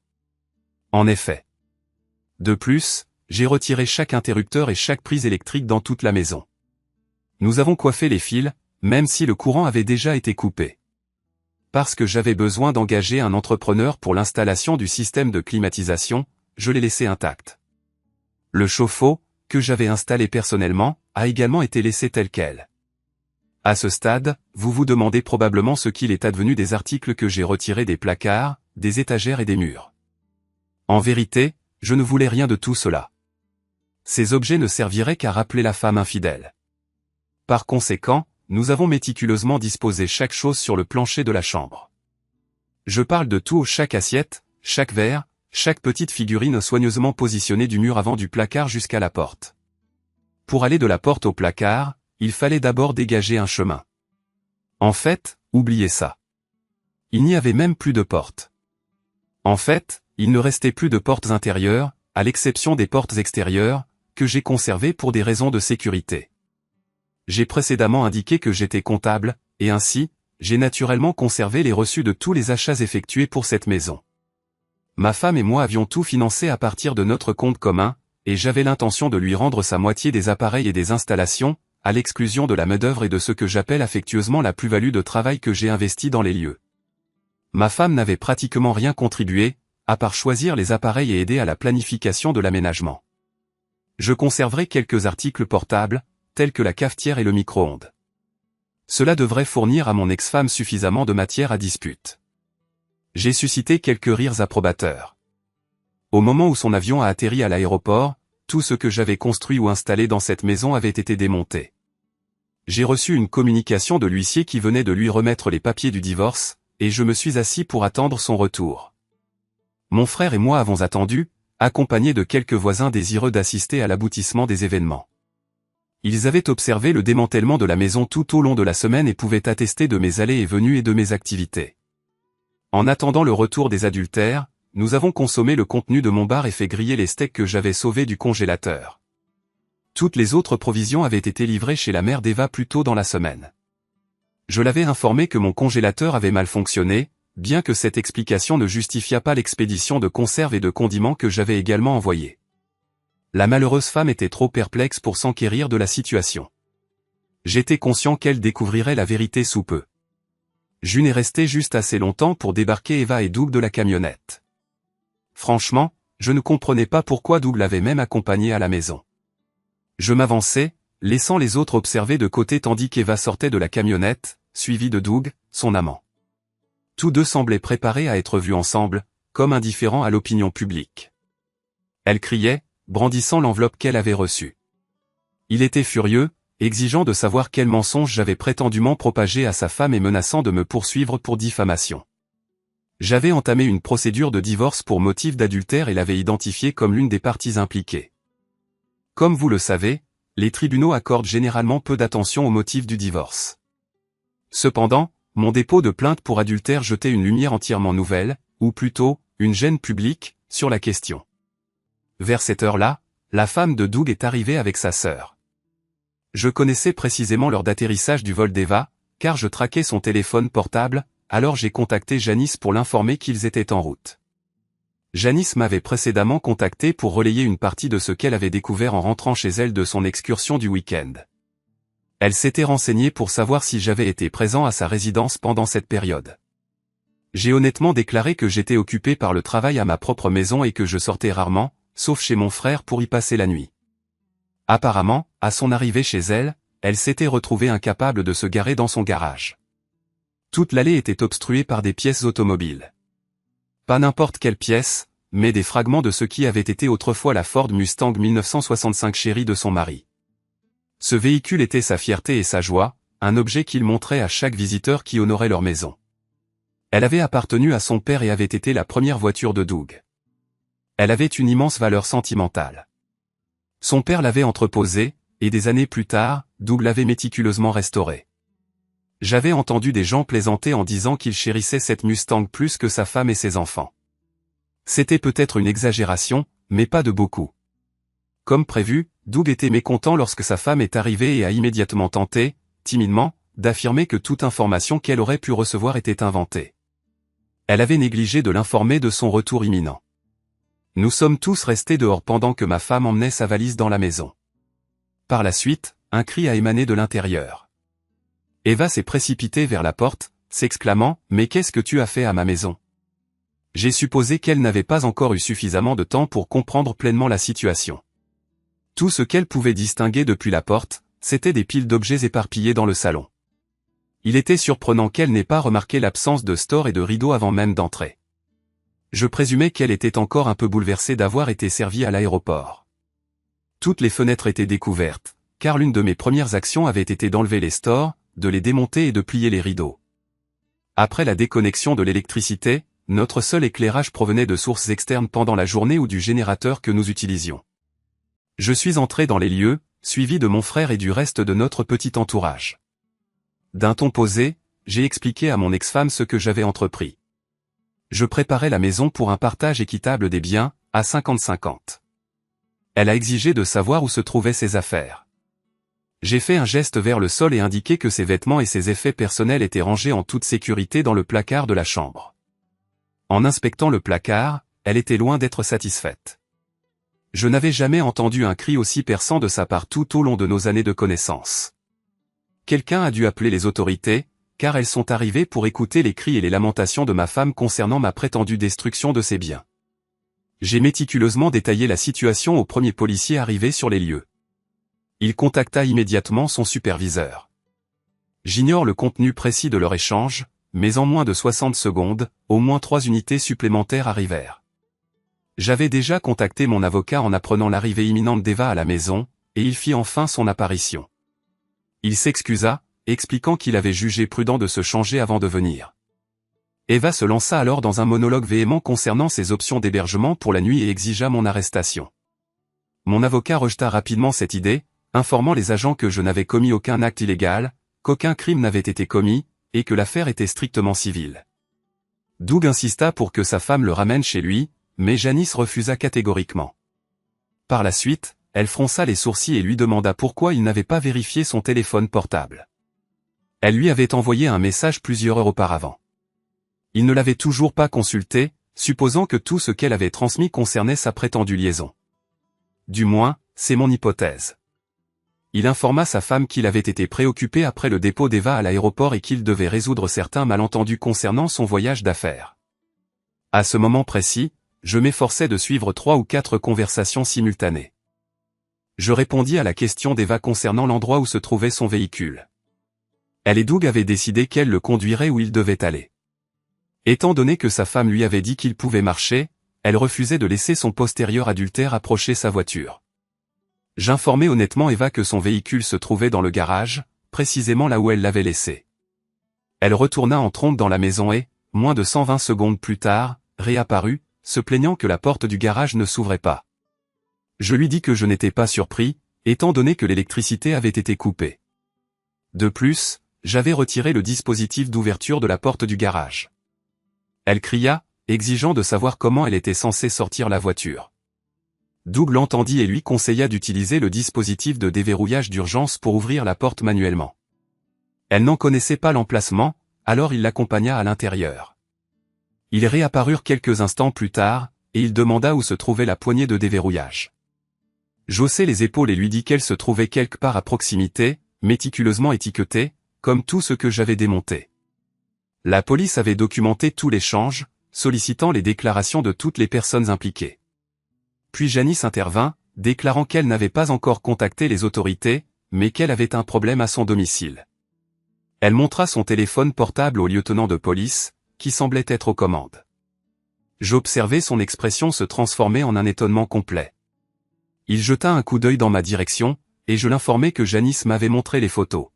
En effet. De plus, j'ai retiré chaque interrupteur et chaque prise électrique dans toute la maison. Nous avons coiffé les fils, même si le courant avait déjà été coupé. Parce que j'avais besoin d'engager un entrepreneur pour l'installation du système de climatisation, je l'ai laissé intact. Le chauffe-eau, que j'avais installé personnellement, a également été laissé tel quel. À ce stade, vous vous demandez probablement ce qu'il est advenu des articles que j'ai retirés des placards, des étagères et des murs. En vérité, je ne voulais rien de tout cela. Ces objets ne serviraient qu'à rappeler la femme infidèle. Par conséquent, nous avons méticuleusement disposé chaque chose sur le plancher de la chambre. Je parle de tout, chaque assiette, chaque verre, chaque petite figurine soigneusement positionnée du mur avant du placard jusqu'à la porte. Pour aller de la porte au placard, il fallait d'abord dégager un chemin. En fait, oubliez ça. Il n'y avait même plus de porte. En fait, il ne restait plus de portes intérieures, à l'exception des portes extérieures, que j'ai conservées pour des raisons de sécurité. J'ai précédemment indiqué que j'étais comptable, et ainsi, j'ai naturellement conservé les reçus de tous les achats effectués pour cette maison. Ma femme et moi avions tout financé à partir de notre compte commun, et j'avais l'intention de lui rendre sa moitié des appareils et des installations, à l'exclusion de la main-d'œuvre et de ce que j'appelle affectueusement la plus-value de travail que j'ai investi dans les lieux. Ma femme n'avait pratiquement rien contribué, à part choisir les appareils et aider à la planification de l'aménagement. Je conserverai quelques articles portables, tels que la cafetière et le micro-ondes. Cela devrait fournir à mon ex-femme suffisamment de matière à dispute. J'ai suscité quelques rires approbateurs. Au moment où son avion a atterri à l'aéroport, tout ce que j'avais construit ou installé dans cette maison avait été démonté. J'ai reçu une communication de l'huissier qui venait de lui remettre les papiers du divorce, et je me suis assis pour attendre son retour. Mon frère et moi avons attendu, accompagnés de quelques voisins désireux d'assister à l'aboutissement des événements. Ils avaient observé le démantèlement de la maison tout au long de la semaine et pouvaient attester de mes allées et venues et de mes activités. En attendant le retour des adultères, nous avons consommé le contenu de mon bar et fait griller les steaks que j'avais sauvés du congélateur. Toutes les autres provisions avaient été livrées chez la mère d'Eva plus tôt dans la semaine. Je l'avais informé que mon congélateur avait mal fonctionné, bien que cette explication ne justifiât pas l'expédition de conserves et de condiments que j'avais également envoyés. La malheureuse femme était trop perplexe pour s'enquérir de la situation. J'étais conscient qu'elle découvrirait la vérité sous peu. June est resté juste assez longtemps pour débarquer Eva et Doug de la camionnette. Franchement, je ne comprenais pas pourquoi Doug l'avait même accompagné à la maison. Je m'avançais, laissant les autres observer de côté tandis qu'Eva sortait de la camionnette, suivie de Doug, son amant. Tous deux semblaient préparés à être vus ensemble, comme indifférents à l'opinion publique. Elle criait, brandissant l'enveloppe qu'elle avait reçue. Il était furieux, exigeant de savoir quel mensonge j'avais prétendument propagé à sa femme et menaçant de me poursuivre pour diffamation. J'avais entamé une procédure de divorce pour motif d'adultère et l'avais identifié comme l'une des parties impliquées. Comme vous le savez, les tribunaux accordent généralement peu d'attention au motif du divorce. Cependant, mon dépôt de plainte pour adultère jetait une lumière entièrement nouvelle, ou plutôt, une gêne publique, sur la question. Vers cette heure-là, la femme de Doug est arrivée avec sa sœur. Je connaissais précisément l'heure d'atterrissage du vol d'Eva, car je traquais son téléphone portable, alors j'ai contacté Janice pour l'informer qu'ils étaient en route. Janice m'avait précédemment contacté pour relayer une partie de ce qu'elle avait découvert en rentrant chez elle de son excursion du week-end. Elle s'était renseignée pour savoir si j'avais été présent à sa résidence pendant cette période. J'ai honnêtement déclaré que j'étais occupé par le travail à ma propre maison et que je sortais rarement, sauf chez mon frère pour y passer la nuit. Apparemment, à son arrivée chez elle, elle s'était retrouvée incapable de se garer dans son garage. Toute l'allée était obstruée par des pièces automobiles. Pas n'importe quelle pièce, mais des fragments de ce qui avait été autrefois la Ford Mustang 1965 chérie de son mari. Ce véhicule était sa fierté et sa joie, un objet qu'il montrait à chaque visiteur qui honorait leur maison. Elle avait appartenu à son père et avait été la première voiture de Doug. Elle avait une immense valeur sentimentale. Son père l'avait entreposée, et des années plus tard, Doug l'avait méticuleusement restaurée. J'avais entendu des gens plaisanter en disant qu'il chérissait cette Mustang plus que sa femme et ses enfants. C'était peut-être une exagération, mais pas de beaucoup. Comme prévu, Doug était mécontent lorsque sa femme est arrivée et a immédiatement tenté, timidement, d'affirmer que toute information qu'elle aurait pu recevoir était inventée. Elle avait négligé de l'informer de son retour imminent. Nous sommes tous restés dehors pendant que ma femme emmenait sa valise dans la maison. Par la suite, un cri a émané de l'intérieur. Eva s'est précipitée vers la porte, s'exclamant « Mais qu'est-ce que tu as fait à ma maison ?» J'ai supposé qu'elle n'avait pas encore eu suffisamment de temps pour comprendre pleinement la situation. Tout ce qu'elle pouvait distinguer depuis la porte, c'était des piles d'objets éparpillés dans le salon. Il était surprenant qu'elle n'ait pas remarqué l'absence de store et de rideaux avant même d'entrer. Je présumais qu'elle était encore un peu bouleversée d'avoir été servie à l'aéroport. Toutes les fenêtres étaient découvertes, car l'une de mes premières actions avait été d'enlever les stores, de les démonter et de plier les rideaux. Après la déconnexion de l'électricité, notre seul éclairage provenait de sources externes pendant la journée ou du générateur que nous utilisions. Je suis entré dans les lieux, suivi de mon frère et du reste de notre petit entourage. D'un ton posé, j'ai expliqué à mon ex-femme ce que j'avais entrepris. Je préparais la maison pour un partage équitable des biens, à 50-50. Elle a exigé de savoir où se trouvaient ses affaires. J'ai fait un geste vers le sol et indiqué que ses vêtements et ses effets personnels étaient rangés en toute sécurité dans le placard de la chambre. En inspectant le placard, elle était loin d'être satisfaite. Je n'avais jamais entendu un cri aussi perçant de sa part tout au long de nos années de connaissance. Quelqu'un a dû appeler les autorités, car elles sont arrivées pour écouter les cris et les lamentations de ma femme concernant ma prétendue destruction de ses biens. J'ai méticuleusement détaillé la situation au premier policier arrivé sur les lieux. Il contacta immédiatement son superviseur. J'ignore le contenu précis de leur échange, mais en moins de 60 secondes, au moins 3 unités supplémentaires arrivèrent. J'avais déjà contacté mon avocat en apprenant l'arrivée imminente d'Eva à la maison, et il fit enfin son apparition. Il s'excusa, expliquant qu'il avait jugé prudent de se changer avant de venir. Eva se lança alors dans un monologue véhément concernant ses options d'hébergement pour la nuit et exigea mon arrestation. Mon avocat rejeta rapidement cette idée, informant les agents que je n'avais commis aucun acte illégal, qu'aucun crime n'avait été commis, et que l'affaire était strictement civile. Doug insista pour que sa femme le ramène chez lui, mais Janice refusa catégoriquement. Par la suite, elle fronça les sourcils et lui demanda pourquoi il n'avait pas vérifié son téléphone portable. Elle lui avait envoyé un message plusieurs heures auparavant. Il ne l'avait toujours pas consulté, supposant que tout ce qu'elle avait transmis concernait sa prétendue liaison. Du moins, c'est mon hypothèse. Il informa sa femme qu'il avait été préoccupé après le dépôt d'Eva à l'aéroport et qu'il devait résoudre certains malentendus concernant son voyage d'affaires. À ce moment précis, je m'efforçais de suivre 3 ou 4 conversations simultanées. Je répondis à la question d'Eva concernant l'endroit où se trouvait son véhicule. Elle et Doug avaient décidé qu'elle le conduirait où il devait aller. Étant donné que sa femme lui avait dit qu'il pouvait marcher, elle refusait de laisser son postérieur adultère approcher sa voiture. J'informai honnêtement Eva que son véhicule se trouvait dans le garage, précisément là où elle l'avait laissé. Elle retourna en trombe dans la maison et, moins de 120 secondes plus tard, réapparut, se plaignant que la porte du garage ne s'ouvrait pas. Je lui dis que je n'étais pas surpris, étant donné que l'électricité avait été coupée. De plus, j'avais retiré le dispositif d'ouverture de la porte du garage. Elle cria, exigeant de savoir comment elle était censée sortir la voiture. Doug l'entendit et lui conseilla d'utiliser le dispositif de déverrouillage d'urgence pour ouvrir la porte manuellement. Elle n'en connaissait pas l'emplacement, alors il l'accompagna à l'intérieur. Ils réapparurent quelques instants plus tard, et il demanda où se trouvait la poignée de déverrouillage. J'haussai les épaules et lui dis qu'elle se trouvait quelque part à proximité, méticuleusement étiquetée, comme tout ce que j'avais démonté. La police avait documenté tout l'échange, sollicitant les déclarations de toutes les personnes impliquées. Puis Janice intervint, déclarant qu'elle n'avait pas encore contacté les autorités, mais qu'elle avait un problème à son domicile. Elle montra son téléphone portable au lieutenant de police, qui semblait être aux commandes. J'observai son expression se transformer en un étonnement complet. Il jeta un coup d'œil dans ma direction, et je l'informai que Janice m'avait montré les photos.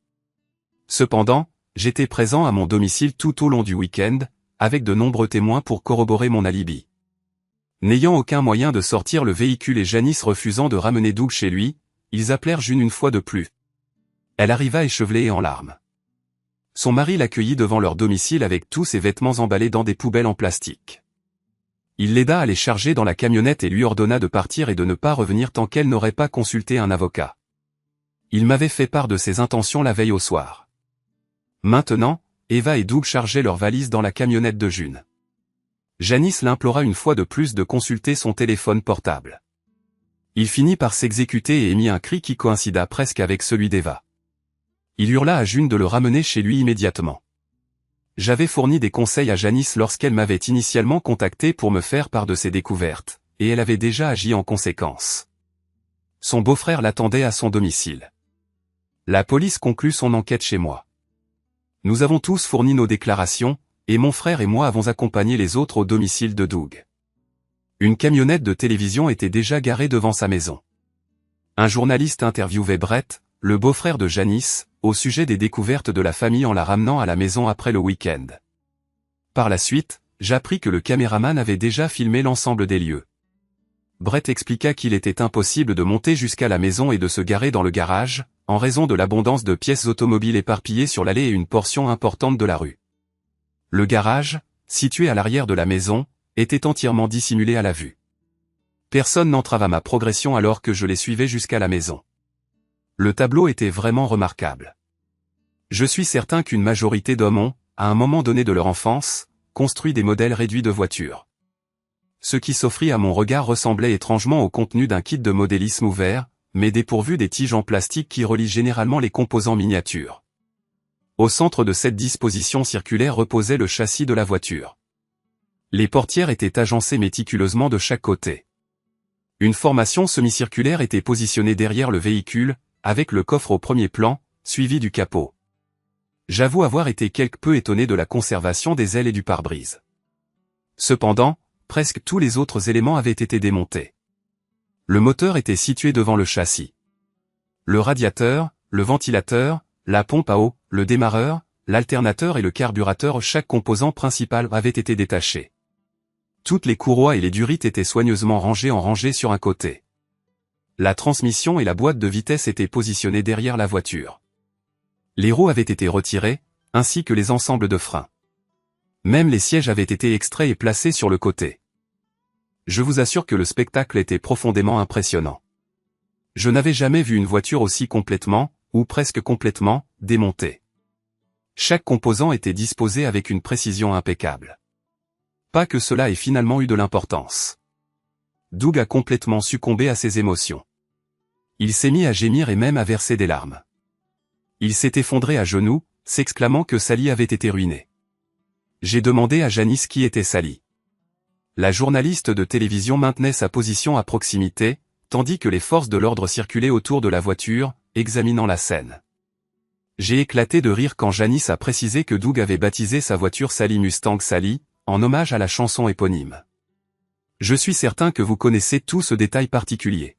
Cependant, j'étais présent à mon domicile tout au long du week-end, avec de nombreux témoins pour corroborer mon alibi. N'ayant aucun moyen de sortir le véhicule et Janice refusant de ramener Doug chez lui, ils appelèrent June une fois de plus. Elle arriva échevelée et en larmes. Son mari l'accueillit devant leur domicile avec tous ses vêtements emballés dans des poubelles en plastique. Il l'aida à les charger dans la camionnette et lui ordonna de partir et de ne pas revenir tant qu'elle n'aurait pas consulté un avocat. Il m'avait fait part de ses intentions la veille au soir. Maintenant, Eva et Doug chargeaient leurs valises dans la camionnette de June. Janice l'implora une fois de plus de consulter son téléphone portable. Il finit par s'exécuter et émit un cri qui coïncida presque avec celui d'Eva. Il hurla à June de le ramener chez lui immédiatement. J'avais fourni des conseils à Janice lorsqu'elle m'avait initialement contacté pour me faire part de ses découvertes, et elle avait déjà agi en conséquence. Son beau-frère l'attendait à son domicile. La police conclut son enquête chez moi. Nous avons tous fourni nos déclarations, et mon frère et moi avons accompagné les autres au domicile de Doug. Une camionnette de télévision était déjà garée devant sa maison. Un journaliste interviewait Brett, le beau-frère de Janice, au sujet des découvertes de la famille en la ramenant à la maison après le week-end. Par la suite, j'appris que le caméraman avait déjà filmé l'ensemble des lieux. Brett expliqua qu'il était impossible de monter jusqu'à la maison et de se garer dans le garage, en raison de l'abondance de pièces automobiles éparpillées sur l'allée et une portion importante de la rue. Le garage, situé à l'arrière de la maison, était entièrement dissimulé à la vue. Personne n'entrava ma progression alors que je les suivais jusqu'à la maison. Le tableau était vraiment remarquable. Je suis certain qu'une majorité d'hommes ont, à un moment donné de leur enfance, construit des modèles réduits de voitures. Ce qui s'offrit à mon regard ressemblait étrangement au contenu d'un kit de modélisme ouvert, mais dépourvu des tiges en plastique qui relient généralement les composants miniatures. Au centre de cette disposition circulaire reposait le châssis de la voiture. Les portières étaient agencées méticuleusement de chaque côté. Une formation semi-circulaire était positionnée derrière le véhicule, avec le coffre au premier plan, suivi du capot. J'avoue avoir été quelque peu étonné de la conservation des ailes et du pare-brise. Cependant, presque tous les autres éléments avaient été démontés. Le moteur était situé devant le châssis. Le radiateur, le ventilateur, la pompe à eau, le démarreur, l'alternateur et le carburateur, chaque composant principal avait été détaché. Toutes les courroies et les durites étaient soigneusement rangées en rangées sur un côté. La transmission et la boîte de vitesse étaient positionnées derrière la voiture. Les roues avaient été retirées, ainsi que les ensembles de freins. Même les sièges avaient été extraits et placés sur le côté. Je vous assure que le spectacle était profondément impressionnant. Je n'avais jamais vu une voiture aussi complètement, ou presque complètement, démontée. Chaque composant était disposé avec une précision impeccable. Pas que cela ait finalement eu de l'importance. Doug a complètement succombé à ses émotions. Il s'est mis à gémir et même à verser des larmes. Il s'est effondré à genoux, s'exclamant que Sally avait été ruinée. J'ai demandé à Janice qui était Sally. La journaliste de télévision maintenait sa position à proximité, tandis que les forces de l'ordre circulaient autour de la voiture, examinant la scène. J'ai éclaté de rire quand Janice a précisé que Doug avait baptisé sa voiture Sally Mustang Sally, en hommage à la chanson éponyme. Je suis certain que vous connaissez tout ce détail particulier.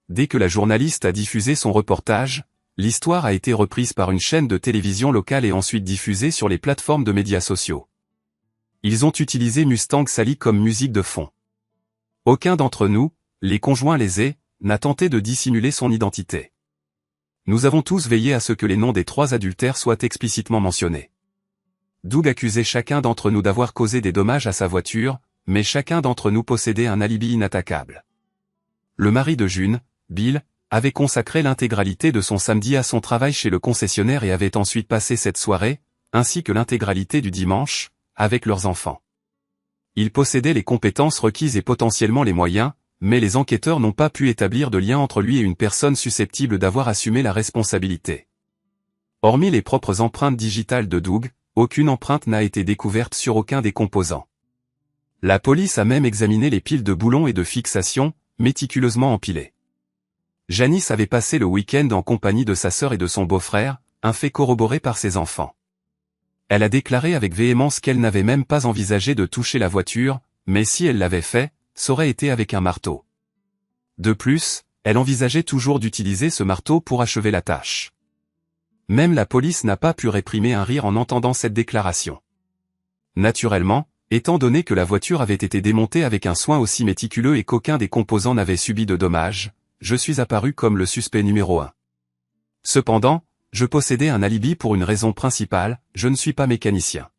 Dès que la journaliste a diffusé son reportage, l'histoire a été reprise par une chaîne de télévision locale et ensuite diffusée sur les plateformes de médias sociaux. Ils ont utilisé Mustang Sally comme musique de fond. Aucun d'entre nous, les conjoints lésés, n'a tenté de dissimuler son identité. Nous avons tous veillé à ce que les noms des 3 adultères soient explicitement mentionnés. Doug accusait chacun d'entre nous d'avoir causé des dommages à sa voiture, mais chacun d'entre nous possédait un alibi inattaquable. Le mari de June, Bill, avait consacré l'intégralité de son samedi à son travail chez le concessionnaire et avait ensuite passé cette soirée, ainsi que l'intégralité du dimanche, avec leurs enfants. Il possédait les compétences requises et potentiellement les moyens, mais les enquêteurs n'ont pas pu établir de lien entre lui et une personne susceptible d'avoir assumé la responsabilité. Hormis les propres empreintes digitales de Doug, aucune empreinte n'a été découverte sur aucun des composants. La police a même examiné les piles de boulons et de fixation, méticuleusement empilées. Janice avait passé le week-end en compagnie de sa sœur et de son beau-frère, un fait corroboré par ses enfants. Elle a déclaré avec véhémence qu'elle n'avait même pas envisagé de toucher la voiture, mais si elle l'avait fait, ça aurait été avec un marteau. De plus, elle envisageait toujours d'utiliser ce marteau pour achever la tâche. Même la police n'a pas pu réprimer un rire en entendant cette déclaration. Naturellement, étant donné que la voiture avait été démontée avec un soin aussi méticuleux et qu'aucun des composants n'avait subi de dommages, je suis apparu comme le suspect numéro 1. Cependant, je possédais un alibi pour une raison principale, je ne suis pas mécanicien.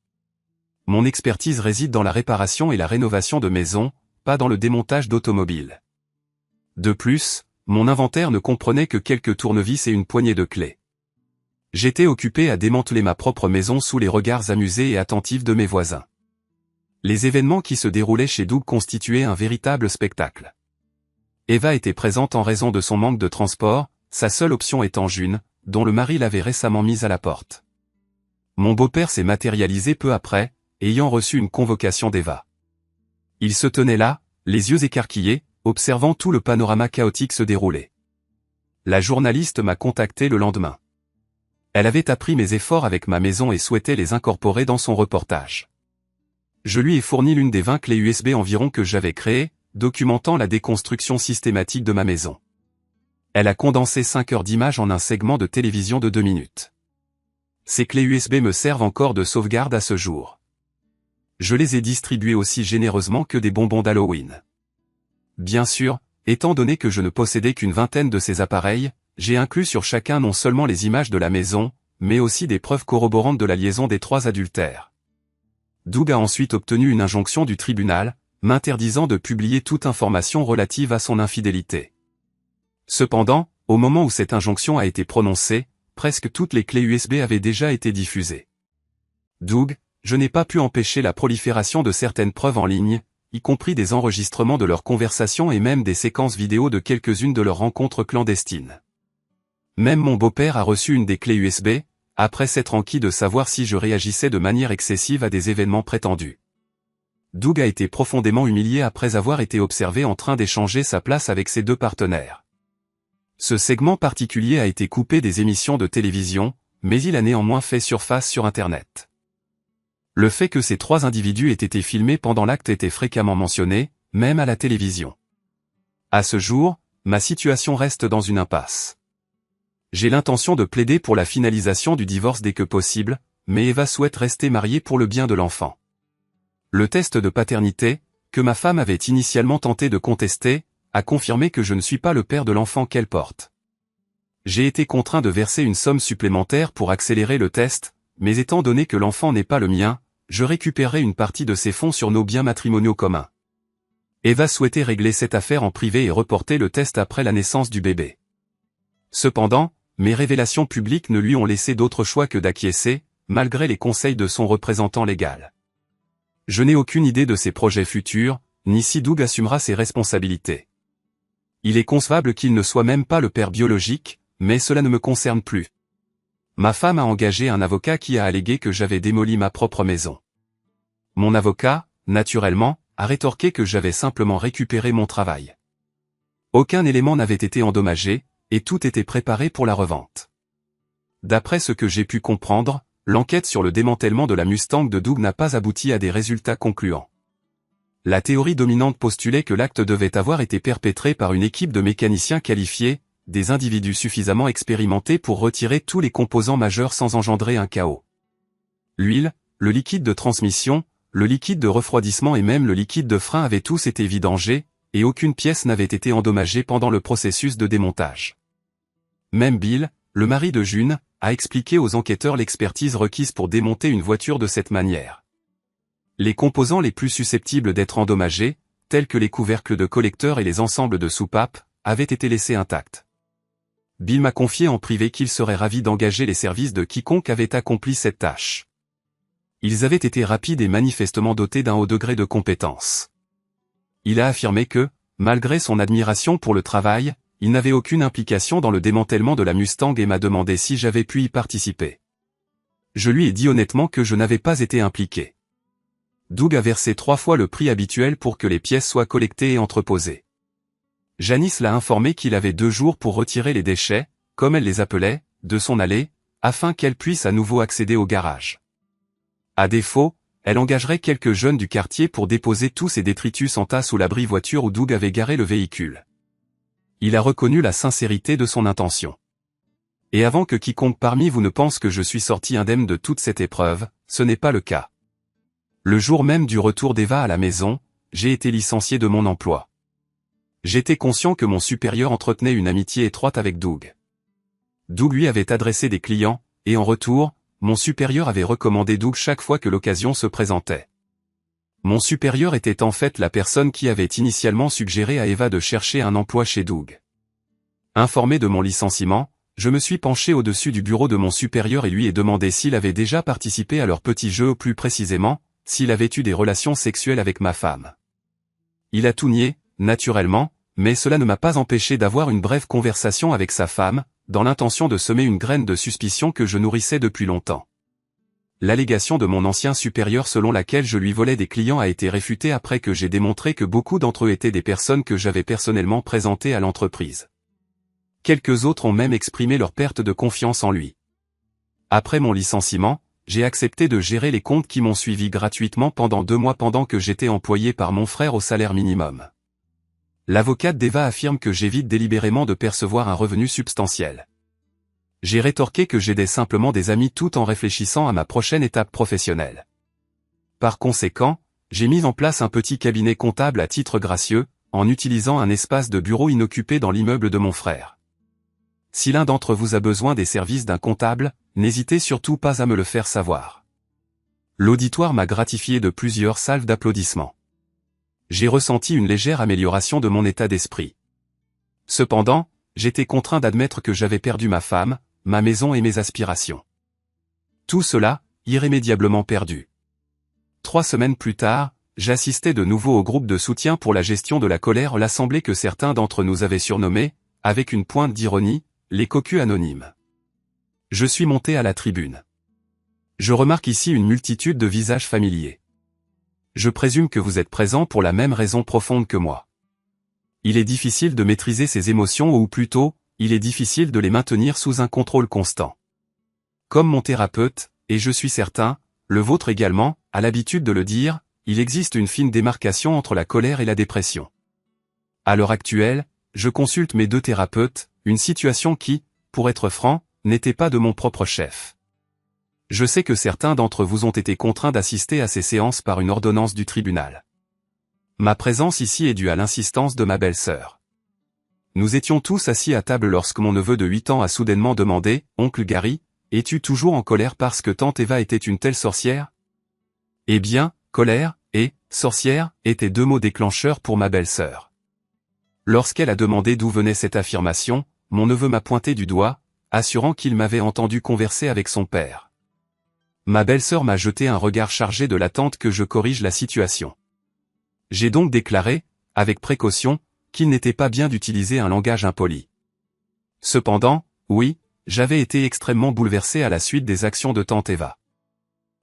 Mon expertise réside dans la réparation et la rénovation de maisons, pas dans le démontage d'automobiles. De plus, mon inventaire ne comprenait que quelques tournevis et une poignée de clés. J'étais occupé à démanteler ma propre maison sous les regards amusés et attentifs de mes voisins. Les événements qui se déroulaient chez Doug constituaient un véritable spectacle. Eva était présente en raison de son manque de transport, sa seule option étant June, dont le mari l'avait récemment mise à la porte. Mon beau-père s'est matérialisé peu après, ayant reçu une convocation d'Eva. Il se tenait là, les yeux écarquillés, observant tout le panorama chaotique se dérouler. La journaliste m'a contacté le lendemain. Elle avait appris mes efforts avec ma maison et souhaitait les incorporer dans son reportage. Je lui ai fourni l'une des 20 clés USB environ que j'avais créées, documentant la déconstruction systématique de ma maison. Elle a condensé 5 heures d'images en un segment de télévision de 2 minutes. Ces clés USB me servent encore de sauvegarde à ce jour. Je les ai distribuées aussi généreusement que des bonbons d'Halloween. Bien sûr, étant donné que je ne possédais qu'une vingtaine de ces appareils, j'ai inclus sur chacun non seulement les images de la maison, mais aussi des preuves corroborantes de la liaison des 3 adultères. Doug a ensuite obtenu une injonction du tribunal, m'interdisant de publier toute information relative à son infidélité. Cependant, au moment où cette injonction a été prononcée, presque toutes les clés USB avaient déjà été diffusées. Doug, je n'ai pas pu empêcher la prolifération de certaines preuves en ligne, y compris des enregistrements de leurs conversations et même des séquences vidéo de quelques-unes de leurs rencontres clandestines. Même mon beau-père a reçu une des clés USB, après s'être enquis de savoir si je réagissais de manière excessive à des événements prétendus. Doug a été profondément humilié après avoir été observé en train d'échanger sa place avec ses deux partenaires. Ce segment particulier a été coupé des émissions de télévision, mais il a néanmoins fait surface sur Internet. Le fait que ces trois individus aient été filmés pendant l'acte était fréquemment mentionné, même à la télévision. À ce jour, ma situation reste dans une impasse. J'ai l'intention de plaider pour la finalisation du divorce dès que possible, mais Eva souhaite rester mariée pour le bien de l'enfant. Le test de paternité, que ma femme avait initialement tenté de contester, a confirmé que je ne suis pas le père de l'enfant qu'elle porte. J'ai été contraint de verser une somme supplémentaire pour accélérer le test, mais étant donné que l'enfant n'est pas le mien, je récupérerai une partie de ces fonds sur nos biens matrimoniaux communs. Eva souhaitait régler cette affaire en privé et reporter le test après la naissance du bébé. Cependant, mes révélations publiques ne lui ont laissé d'autre choix que d'acquiescer, malgré les conseils de son représentant légal. Je n'ai aucune idée de ses projets futurs, ni si Doug assumera ses responsabilités. Il est concevable qu'il ne soit même pas le père biologique, mais cela ne me concerne plus. Ma femme a engagé un avocat qui a allégué que j'avais démoli ma propre maison. Mon avocat, naturellement, a rétorqué que j'avais simplement récupéré mon travail. Aucun élément n'avait été endommagé, et tout était préparé pour la revente. D'après ce que j'ai pu comprendre, l'enquête sur le démantèlement de la Mustang de Doug n'a pas abouti à des résultats concluants. La théorie dominante postulait que l'acte devait avoir été perpétré par une équipe de mécaniciens qualifiés, des individus suffisamment expérimentés pour retirer tous les composants majeurs sans engendrer un chaos. L'huile, le liquide de transmission, le liquide de refroidissement et même le liquide de frein avaient tous été vidangés, et aucune pièce n'avait été endommagée pendant le processus de démontage. Même Bill, le mari de June, a expliqué aux enquêteurs l'expertise requise pour démonter une voiture de cette manière. Les composants les plus susceptibles d'être endommagés, tels que les couvercles de collecteurs et les ensembles de soupapes, avaient été laissés intacts. Bill m'a confié en privé qu'il serait ravi d'engager les services de quiconque avait accompli cette tâche. Ils avaient été rapides et manifestement dotés d'un haut degré de compétence. Il a affirmé que, malgré son admiration pour le travail, il n'avait aucune implication dans le démantèlement de la Mustang et m'a demandé si j'avais pu y participer. Je lui ai dit honnêtement que je n'avais pas été impliqué. Doug a versé 3 fois le prix habituel pour que les pièces soient collectées et entreposées. Janice l'a informé qu'il avait 2 jours pour retirer les déchets, comme elle les appelait, de son allée, afin qu'elle puisse à nouveau accéder au garage. À défaut, elle engagerait quelques jeunes du quartier pour déposer tous ces détritus en tas sous l'abri voiture où Doug avait garé le véhicule. Il a reconnu la sincérité de son intention. Et avant que quiconque parmi vous ne pense que je suis sorti indemne de toute cette épreuve, ce n'est pas le cas. Le jour même du retour d'Eva à la maison, j'ai été licencié de mon emploi. J'étais conscient que mon supérieur entretenait une amitié étroite avec Doug. Doug lui avait adressé des clients, et en retour, mon supérieur avait recommandé Doug chaque fois que l'occasion se présentait. Mon supérieur était en fait la personne qui avait initialement suggéré à Eva de chercher un emploi chez Doug. Informé de mon licenciement, je me suis penché au-dessus du bureau de mon supérieur et lui ai demandé s'il avait déjà participé à leur petit jeu ou plus précisément, s'il avait eu des relations sexuelles avec ma femme. Il a tout nié, naturellement, mais cela ne m'a pas empêché d'avoir une brève conversation avec sa femme, dans l'intention de semer une graine de suspicion que je nourrissais depuis longtemps. L'allégation de mon ancien supérieur selon laquelle je lui volais des clients a été réfutée après que j'ai démontré que beaucoup d'entre eux étaient des personnes que j'avais personnellement présentées à l'entreprise. Quelques autres ont même exprimé leur perte de confiance en lui. Après mon licenciement, j'ai accepté de gérer les comptes qui m'ont suivi gratuitement pendant 2 mois pendant que j'étais employé par mon frère au salaire minimum. L'avocate d'Eva affirme que j'évite délibérément de percevoir un revenu substantiel. J'ai rétorqué que j'aidais simplement des amis tout en réfléchissant à ma prochaine étape professionnelle. Par conséquent, j'ai mis en place un petit cabinet comptable à titre gracieux, en utilisant un espace de bureau inoccupé dans l'immeuble de mon frère. Si l'un d'entre vous a besoin des services d'un comptable, n'hésitez surtout pas à me le faire savoir. L'auditoire m'a gratifié de plusieurs salves d'applaudissements. J'ai ressenti une légère amélioration de mon état d'esprit. Cependant, j'étais contraint d'admettre que j'avais perdu ma femme, ma maison et mes aspirations. Tout cela, irrémédiablement perdu. 3 semaines plus tard, j'assistais de nouveau au groupe de soutien pour la gestion de la colère, l'assemblée que certains d'entre nous avaient surnommée, avec une pointe d'ironie, les cocus anonymes. Je suis monté à la tribune. Je remarque ici une multitude de visages familiers. Je présume que vous êtes présents pour la même raison profonde que moi. Il est difficile de maîtriser ses émotions ou plutôt, il est difficile de les maintenir sous un contrôle constant. Comme mon thérapeute, et je suis certain, le vôtre également, a l'habitude de le dire, il existe une fine démarcation entre la colère et la dépression. À l'heure actuelle, je consulte mes 2 thérapeutes, une situation qui, pour être franc, n'était pas de mon propre chef. Je sais que certains d'entre vous ont été contraints d'assister à ces séances par une ordonnance du tribunal. Ma présence ici est due à l'insistance de ma belle-sœur. Nous étions tous assis à table lorsque mon neveu de 8 ans a soudainement demandé, « Oncle Gary, es-tu toujours en colère parce que tante Eva était une telle sorcière ?» Eh bien, colère et sorcière étaient 2 mots déclencheurs pour ma belle-sœur. Lorsqu'elle a demandé d'où venait cette affirmation, mon neveu m'a pointé du doigt, assurant qu'il m'avait entendu converser avec son père. Ma belle-sœur m'a jeté un regard chargé de l'attente que je corrige la situation. J'ai donc déclaré, avec précaution, qu'il n'était pas bien d'utiliser un langage impoli. Cependant, oui, j'avais été extrêmement bouleversé à la suite des actions de tante Eva.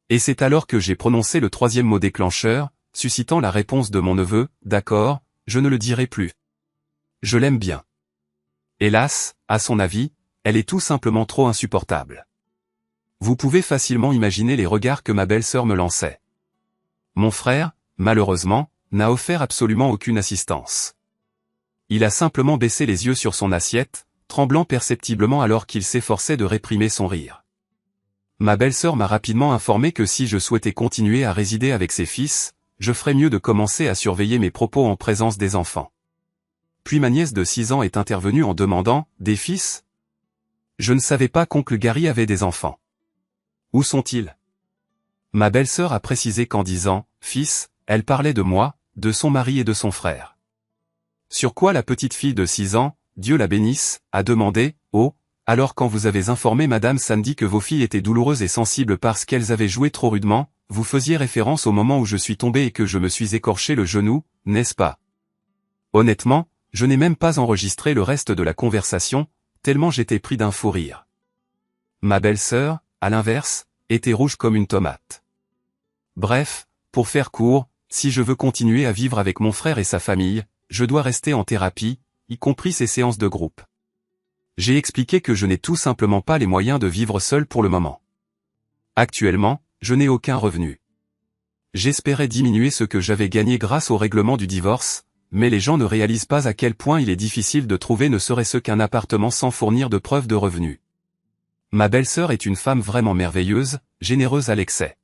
Et c'est alors que j'ai prononcé le 3e mot déclencheur, suscitant la réponse de mon neveu, « D'accord, je ne le dirai plus. Je l'aime bien. » Hélas, à son avis, elle est tout simplement trop insupportable. Vous pouvez facilement imaginer les regards que ma belle-sœur me lançait. Mon frère, malheureusement, n'a offert absolument aucune assistance. Il a simplement baissé les yeux sur son assiette, tremblant perceptiblement alors qu'il s'efforçait de réprimer son rire. Ma belle-sœur m'a rapidement informé que si je souhaitais continuer à résider avec ses fils, je ferais mieux de commencer à surveiller mes propos en présence des enfants. Puis ma nièce de 6 ans est intervenue en demandant « Des fils ?» Je ne savais pas qu'oncle Gary avait des enfants. Où sont-ils? Ma belle-sœur a précisé qu'en disant « fils », elle parlait de moi, de son mari et de son frère. Sur quoi la petite fille de 6 ans, Dieu la bénisse, a demandé « Oh, alors quand vous avez informé Madame Sandy que vos filles étaient douloureuses et sensibles parce qu'elles avaient joué trop rudement, vous faisiez référence au moment où je suis tombé et que je me suis écorché le genou, n'est-ce pas ?» Honnêtement, je n'ai même pas enregistré le reste de la conversation, tellement j'étais pris d'un fou rire. Ma belle-sœur, à l'inverse, était rouge comme une tomate. Bref, pour faire court, si je veux continuer à vivre avec mon frère et sa famille, je dois rester en thérapie, y compris ces séances de groupe. J'ai expliqué que je n'ai tout simplement pas les moyens de vivre seul pour le moment. Actuellement, je n'ai aucun revenu. J'espérais diminuer ce que j'avais gagné grâce au règlement du divorce, mais les gens ne réalisent pas à quel point il est difficile de trouver ne serait-ce qu'un appartement sans fournir de preuves de revenus. Ma belle-sœur est une femme vraiment merveilleuse, généreuse à l'excès.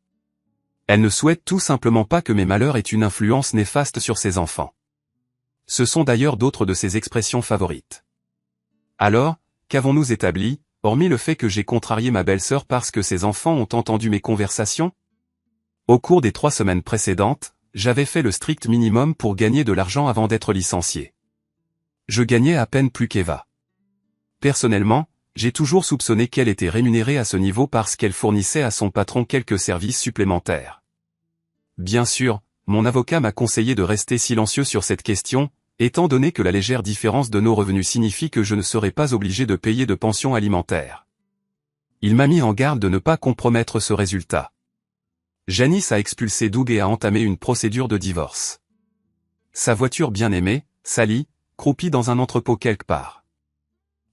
Elle ne souhaite tout simplement pas que mes malheurs aient une influence néfaste sur ses enfants. Ce sont d'ailleurs d'autres de ses expressions favorites. Alors, qu'avons-nous établi, hormis le fait que j'ai contrarié ma belle-sœur parce que ses enfants ont entendu mes conversations? Au cours des 3 semaines précédentes, j'avais fait le strict minimum pour gagner de l'argent avant d'être licencié. Je gagnais à peine plus qu'Eva. Personnellement, j'ai toujours soupçonné qu'elle était rémunérée à ce niveau parce qu'elle fournissait à son patron quelques services supplémentaires. Bien sûr, mon avocat m'a conseillé de rester silencieux sur cette question, étant donné que la légère différence de nos revenus signifie que je ne serai pas obligé de payer de pension alimentaire. Il m'a mis en garde de ne pas compromettre ce résultat. Janice a expulsé Doug et a entamé une procédure de divorce. Sa voiture bien-aimée, Sally, croupit dans un entrepôt quelque part.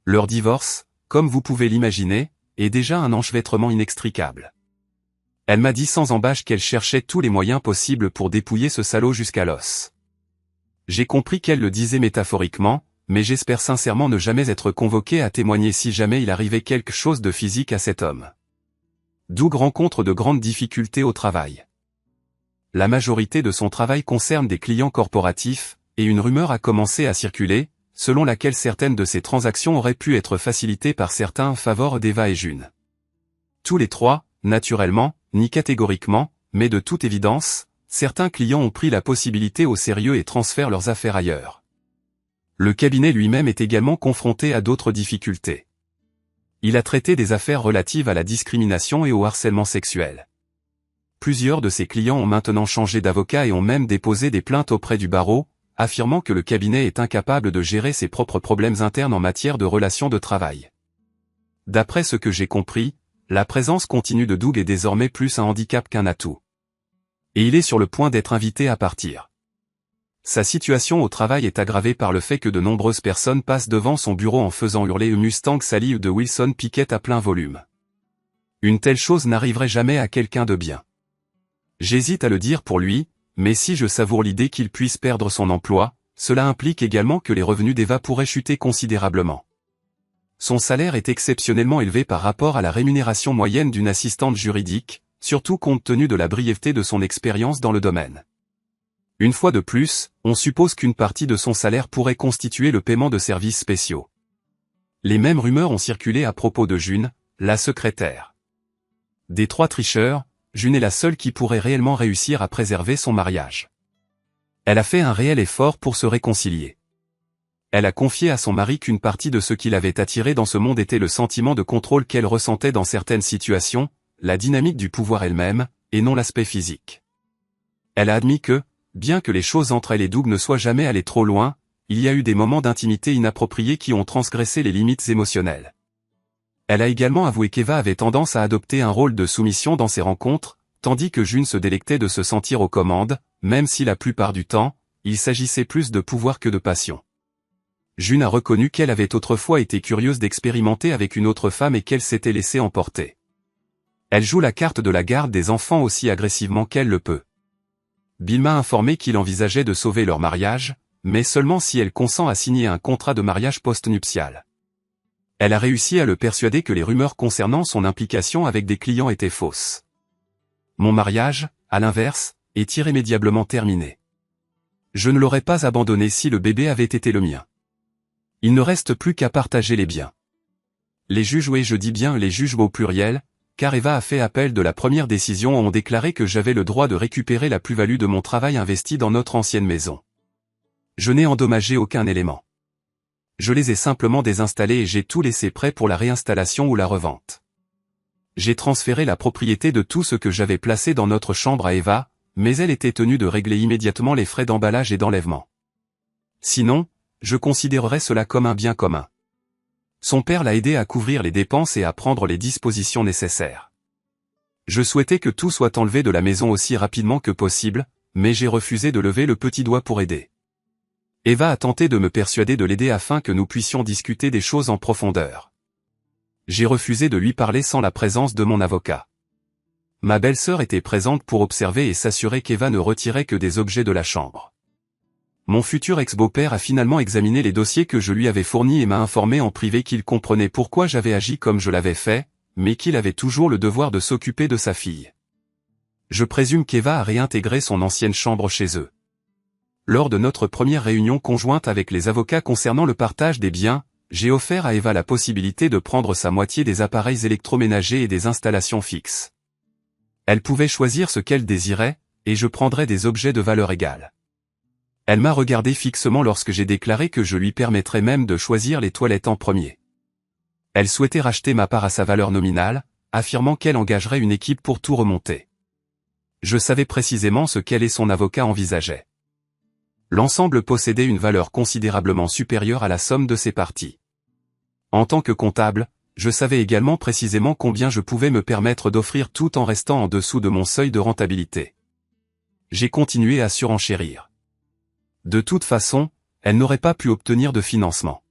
Leur divorce, comme vous pouvez l'imaginer, est déjà un enchevêtrement inextricable. Elle m'a dit sans embâche qu'elle cherchait tous les moyens possibles pour dépouiller ce salaud jusqu'à l'os. J'ai compris qu'elle le disait métaphoriquement, mais j'espère sincèrement ne jamais être convoqué à témoigner si jamais il arrivait quelque chose de physique à cet homme. Doug rencontre de grandes difficultés au travail. La majorité de son travail concerne des clients corporatifs, et une rumeur a commencé à circuler, selon laquelle certaines de ces transactions auraient pu être facilitées par certains en faveur d'Eva et June. Tous les 3, naturellement, ni catégoriquement, mais de toute évidence, certains clients ont pris la possibilité au sérieux et transfèrent leurs affaires ailleurs. Le cabinet lui-même est également confronté à d'autres difficultés. Il a traité des affaires relatives à la discrimination et au harcèlement sexuel. Plusieurs de ses clients ont maintenant changé d'avocat et ont même déposé des plaintes auprès du barreau, affirmant que le cabinet est incapable de gérer ses propres problèmes internes en matière de relations de travail. d'après ce que j'ai compris, la présence continue de Doug est désormais plus un handicap qu'un atout. Et il est sur le point d'être invité à partir. Sa situation au travail est aggravée par le fait que de nombreuses personnes passent devant son bureau en faisant hurler une Mustang Sally de Wilson Pickett à plein volume. Une telle chose n'arriverait jamais à quelqu'un de bien. J'hésite à le dire pour lui, mais si je savoure l'idée qu'il puisse perdre son emploi, cela implique également que les revenus d'Eva pourraient chuter considérablement. Son salaire est exceptionnellement élevé par rapport à la rémunération moyenne d'une assistante juridique, surtout compte tenu de la brièveté de son expérience dans le domaine. Une fois de plus, on suppose qu'une partie de son salaire pourrait constituer le paiement de services spéciaux. Les mêmes rumeurs ont circulé à propos de June, la secrétaire. Des 3 tricheurs, June est la seule qui pourrait réellement réussir à préserver son mariage. Elle a fait un réel effort pour se réconcilier. Elle a confié à son mari qu'une partie de ce qui l'avait attiré dans ce monde était le sentiment de contrôle qu'elle ressentait dans certaines situations, la dynamique du pouvoir elle-même, et non l'aspect physique. Elle a admis que, bien que les choses entre elle et Doug ne soient jamais allées trop loin, il y a eu des moments d'intimité inappropriés qui ont transgressé les limites émotionnelles. Elle a également avoué qu'Eva avait tendance à adopter un rôle de soumission dans ses rencontres, tandis que June se délectait de se sentir aux commandes, même si la plupart du temps, il s'agissait plus de pouvoir que de passion. June a reconnu qu'elle avait autrefois été curieuse d'expérimenter avec une autre femme et qu'elle s'était laissée emporter. Elle joue la carte de la garde des enfants aussi agressivement qu'elle le peut. Bill m'a informé qu'il envisageait de sauver leur mariage, mais seulement si elle consent à signer un contrat de mariage post-nuptial. Elle a réussi à le persuader que les rumeurs concernant son implication avec des clients étaient fausses. Mon mariage, à l'inverse, est irrémédiablement terminé. Je ne l'aurais pas abandonné si le bébé avait été le mien. Il ne reste plus qu'à partager les biens. Les juges, oui, je dis bien les juges au pluriel, car Eva a fait appel de la première décision, ont déclaré que j'avais le droit de récupérer la plus-value de mon travail investi dans notre ancienne maison. Je n'ai endommagé aucun élément. Je les ai simplement désinstallés et j'ai tout laissé prêt pour la réinstallation ou la revente. J'ai transféré la propriété de tout ce que j'avais placé dans notre chambre à Eva, mais elle était tenue de régler immédiatement les frais d'emballage et d'enlèvement. Sinon, je considérerais cela comme un bien commun. Son père l'a aidé à couvrir les dépenses et à prendre les dispositions nécessaires. Je souhaitais que tout soit enlevé de la maison aussi rapidement que possible, mais j'ai refusé de lever le petit doigt pour aider. Eva a tenté de me persuader de l'aider afin que nous puissions discuter des choses en profondeur. J'ai refusé de lui parler sans la présence de mon avocat. Ma belle-sœur était présente pour observer et s'assurer qu'Eva ne retirait que des objets de la chambre. Mon futur ex-beau-père a finalement examiné les dossiers que je lui avais fournis et m'a informé en privé qu'il comprenait pourquoi j'avais agi comme je l'avais fait, mais qu'il avait toujours le devoir de s'occuper de sa fille. Je présume qu'Eva a réintégré son ancienne chambre chez eux. Lors de notre première réunion conjointe avec les avocats concernant le partage des biens, j'ai offert à Eva la possibilité de prendre sa moitié des appareils électroménagers et des installations fixes. Elle pouvait choisir ce qu'elle désirait, et je prendrais des objets de valeur égale. Elle m'a regardé fixement lorsque j'ai déclaré que je lui permettrais même de choisir les toilettes en premier. Elle souhaitait racheter ma part à sa valeur nominale, affirmant qu'elle engagerait une équipe pour tout remonter. Je savais précisément ce qu'elle et son avocat envisageaient. L'ensemble possédait une valeur considérablement supérieure à la somme de ses parties. En tant que comptable, je savais également précisément combien je pouvais me permettre d'offrir tout en restant en dessous de mon seuil de rentabilité. J'ai continué à surenchérir. De toute façon, elle n'aurait pas pu obtenir de financement.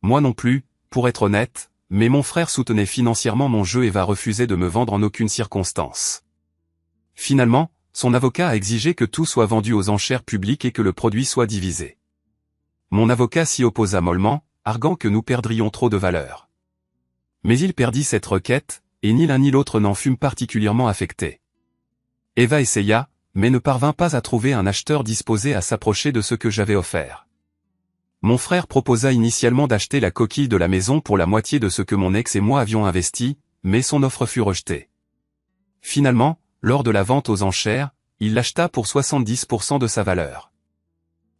Moi non plus, pour être honnête, mais mon frère soutenait financièrement mon jeu et va refuser de me vendre en aucune circonstance. Finalement, son avocat a exigé que tout soit vendu aux enchères publiques et que le produit soit divisé. Mon avocat s'y opposa mollement, arguant que nous perdrions trop de valeur. Mais il perdit cette requête, et ni l'un ni l'autre n'en fûmes particulièrement affectés. Eva essaya, mais ne parvint pas à trouver un acheteur disposé à s'approcher de ce que j'avais offert. Mon frère proposa initialement d'acheter la coquille de la maison pour la moitié de ce que mon ex et moi avions investi, mais son offre fut rejetée. Finalement, lors de la vente aux enchères, il l'acheta pour 70% de sa valeur.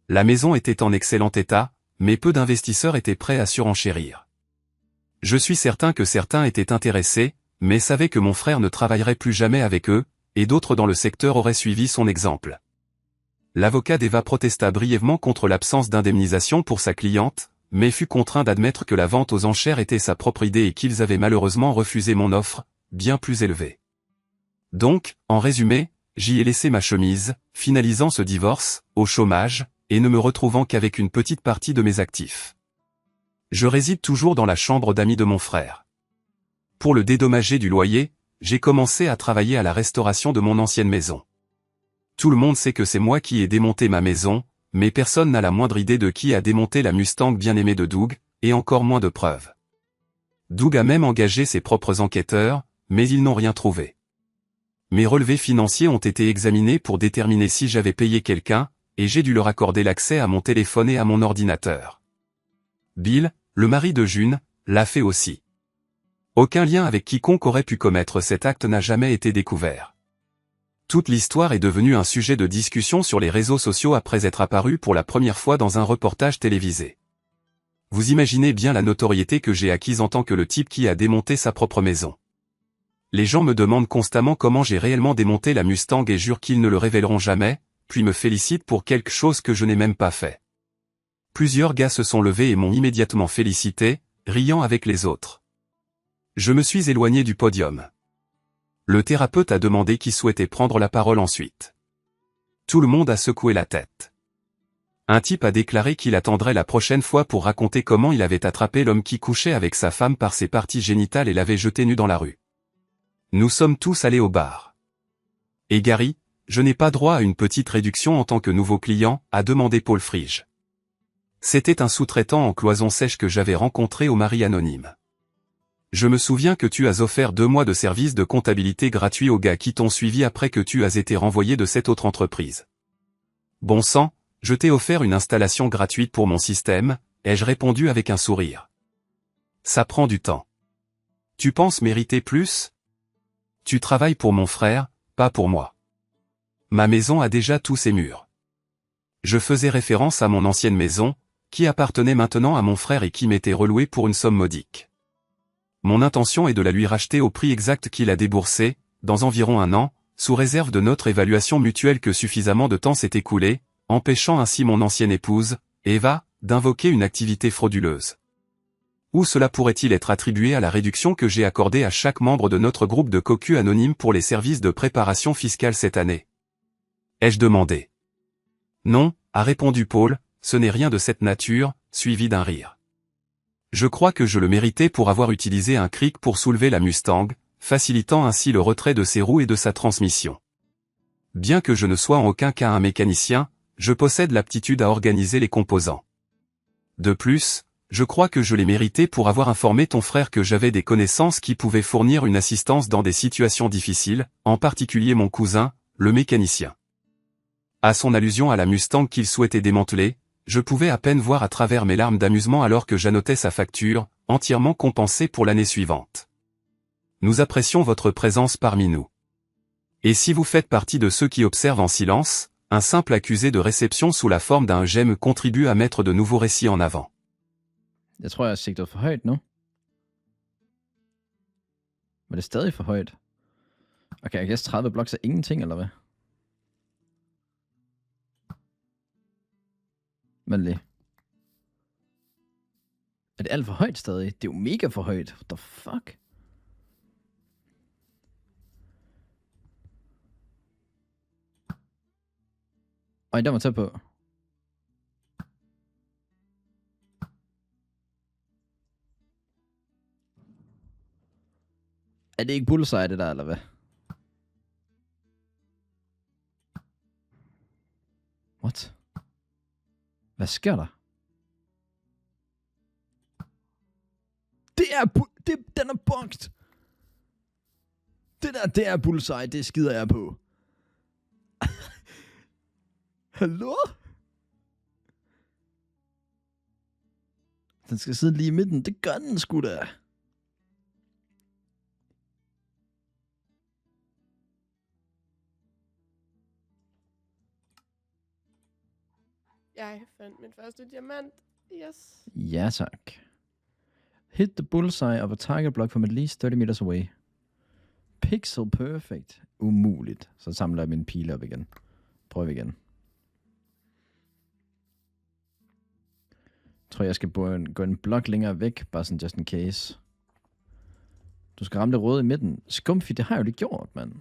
La maison était en excellent état, mais peu d'investisseurs étaient prêts à surenchérir. Je suis certain que certains étaient intéressés, mais savaient que mon frère ne travaillerait plus jamais avec eux, et d'autres dans le secteur auraient suivi son exemple. L'avocat d'Eva protesta brièvement contre l'absence d'indemnisation pour sa cliente, mais fut contraint d'admettre que la vente aux enchères était sa propre idée et qu'ils avaient malheureusement refusé mon offre, bien plus élevée. Donc, en résumé, j'y ai laissé ma chemise, finalisant ce divorce, au chômage, et ne me retrouvant qu'avec une petite partie de mes actifs. Je réside toujours dans la chambre d'amis de mon frère. Pour le dédommager du loyer, j'ai commencé à travailler à la restauration de mon ancienne maison. Tout le monde sait que c'est moi qui ai démonté ma maison, mais personne n'a la moindre idée de qui a démonté la Mustang bien-aimée de Doug, et encore moins de preuves. Doug a même engagé ses propres enquêteurs, mais ils n'ont rien trouvé. Mes relevés financiers ont été examinés pour déterminer si j'avais payé quelqu'un, et j'ai dû leur accorder l'accès à mon téléphone et à mon ordinateur. Bill, le mari de June, l'a fait aussi. Aucun lien avec quiconque aurait pu commettre cet acte n'a jamais été découvert. Toute l'histoire est devenue un sujet de discussion sur les réseaux sociaux après être apparue pour la première fois dans un reportage télévisé. Vous imaginez bien la notoriété que j'ai acquise en tant que le type qui a démonté sa propre maison. Les gens me demandent constamment comment j'ai réellement démonté la Mustang et jurent qu'ils ne le révéleront jamais, puis me félicitent pour quelque chose que je n'ai même pas fait. Plusieurs gars se sont levés et m'ont immédiatement félicité, riant avec les autres. Je me suis éloigné du podium. Le thérapeute a demandé qui souhaitait prendre la parole ensuite. Tout le monde a secoué la tête. Un type a déclaré qu'il attendrait la prochaine fois pour raconter comment il avait attrapé l'homme qui couchait avec sa femme par ses parties génitales et l'avait jeté nu dans la rue. Nous sommes tous allés au bar. Et Gary, je n'ai pas droit à une petite réduction en tant que nouveau client, a demandé Paul Frige. C'était un sous-traitant en cloison sèche que j'avais rencontré au Mari Anonyme. Je me souviens que tu as offert 2 mois de service de comptabilité gratuit aux gars qui t'ont suivi après que tu as été renvoyé de cette autre entreprise. Bon sang, je t'ai offert une installation gratuite pour mon système, ai-je répondu avec un sourire. Ça prend du temps. Tu penses mériter plus? Tu travailles pour mon frère, pas pour moi. Ma maison a déjà tous ses murs. Je faisais référence à mon ancienne maison, qui appartenait maintenant à mon frère et qui m'était relouée pour une somme modique. Mon intention est de la lui racheter au prix exact qu'il a déboursé, dans environ 1 an, sous réserve de notre évaluation mutuelle que suffisamment de temps s'est écoulé, empêchant ainsi mon ancienne épouse, Eva, d'invoquer une activité frauduleuse. Ou cela pourrait-il être attribué à la réduction que j'ai accordée à chaque membre de notre groupe de cocu anonyme pour les services de préparation fiscale cette année? Ai-je demandé. Non, a répondu Paul, ce n'est rien de cette nature, suivi d'un rire. Je crois que je le méritais pour avoir utilisé un cric pour soulever la Mustang, facilitant ainsi le retrait de ses roues et de sa transmission. Bien que je ne sois en aucun cas un mécanicien, je possède l'aptitude à organiser les composants. De plus, je crois que je l'ai mérité pour avoir informé ton frère que j'avais des connaissances qui pouvaient fournir une assistance dans des situations difficiles, en particulier mon cousin, le mécanicien. À son allusion à la Mustang qu'il souhaitait démanteler, je pouvais à peine voir à travers mes larmes d'amusement alors que j'annotais sa facture, entièrement compensée pour l'année suivante. Nous apprécions votre présence parmi nous. Et si vous faites partie de ceux qui observent en silence, un simple accusé de réception sous la forme d'un j'aime contribue à mettre de nouveaux récits en avant. Jeg tror, jeg har sigtet for højt nu. Men det er stadig for højt. Okay, jeg guess 30 blocks er ingenting, eller hvad? Men lige. Er det alt for højt stadig? Det er jo mega for højt. What the fuck? Ej, der må tage på. Er det ikke bullseye, det der, eller hvad? What? Hvad sker der? Den er bugged. Det er bullseye, det skider jeg på. Hallo? Den skal sidde lige i midten, det gør den sgu da. Jeg fandt min første diamant. Yes. Ja, tak. Hit the bullseye of a target block from at least 30 meters away. Pixel perfect. Umuligt. Så samler jeg min pile op igen. Prøv igen. Jeg tror, jeg skal gå en blok længere væk, bare sådan just in case. Du skal ramme det røde i midten. Skumfi, det har jeg jo lige gjort, mand.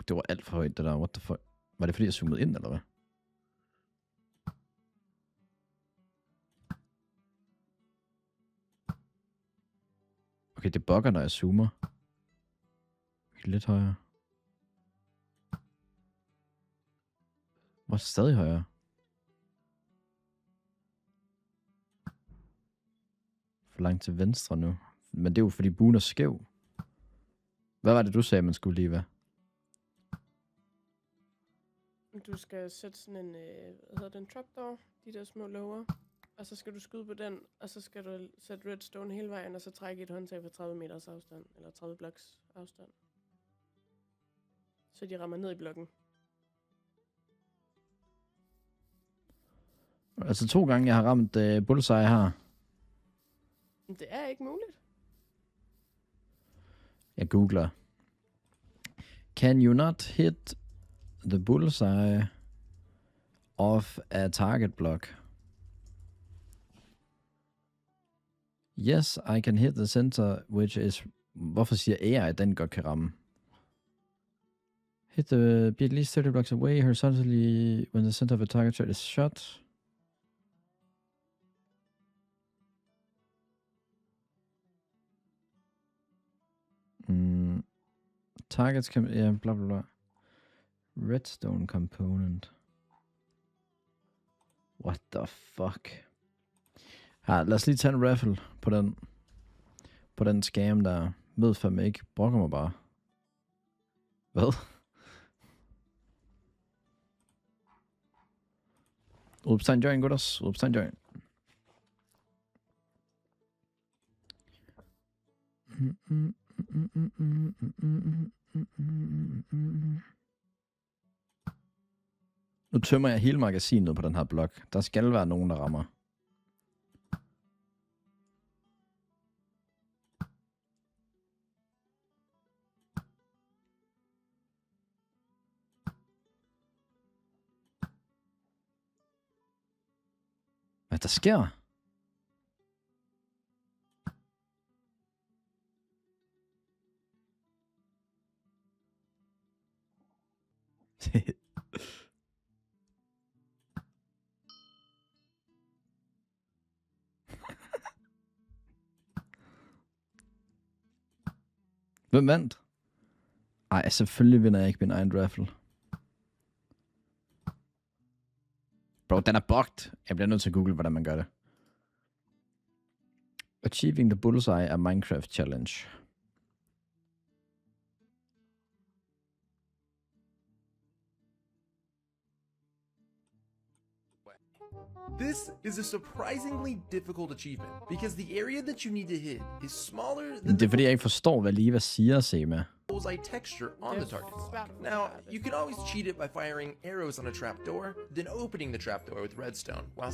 Det var alt for højt, det der. What the fuck? Var det fordi, jeg zoomede ind, eller hvad? Okay, det bugger, når jeg zoomer. Lidt højere. Hvor stadig højere? For langt til venstre nu. Men det er jo fordi buen er skæv. Hvad var det, du sagde, man skulle lige være? Du skal sætte sådan en, hvad hedder den, trapdoor, de der små låger. Og så skal du skyde på den, og så skal du sætte redstone hele vejen, og så trække et håndtag på 30 meters afstand, eller 30 bloks afstand. Så de rammer ned i blokken. Altså 2 gange, jeg har ramt bullseye her. Men det er ikke muligt. Jeg googler. Can you not hit the bullseye of a target block? Yes, I can hit the center, which is... Hvorfor siger AI, at den godt kan ramme? Hit the... Be at least 30 blocks away horizontally when the center of a target shot is shot. Targets can... Ja, bla bla bla. Redstone component. What the fuck? Ja, lad os lige tage en raffle på den scam der. Ved fandme ikke. Brokker mig bare. Hvad? Udopstegn join, gutters. Udopstegn join. Nu tømmer jeg hele magasinet på den her blok. Der skal være nogen, der rammer. Hvad der sker? Hvem vandt? Ej, selvfølgelig vinder jeg ikke min egen raffle. Bro, den er bugged. Jeg bliver nødt til at google, hvordan man gør det. Achieving the bullseye er Minecraft challenge. This is a surprisingly difficult achievement because the area that you need to hit is smaller than Det er fordi, jeg ikke forstår, hvad Liva siger, Sema. bullseye texture on the target block. Now, you can always cheat it by firing arrows on a trapdoor, then opening the trapdoor with redstone, while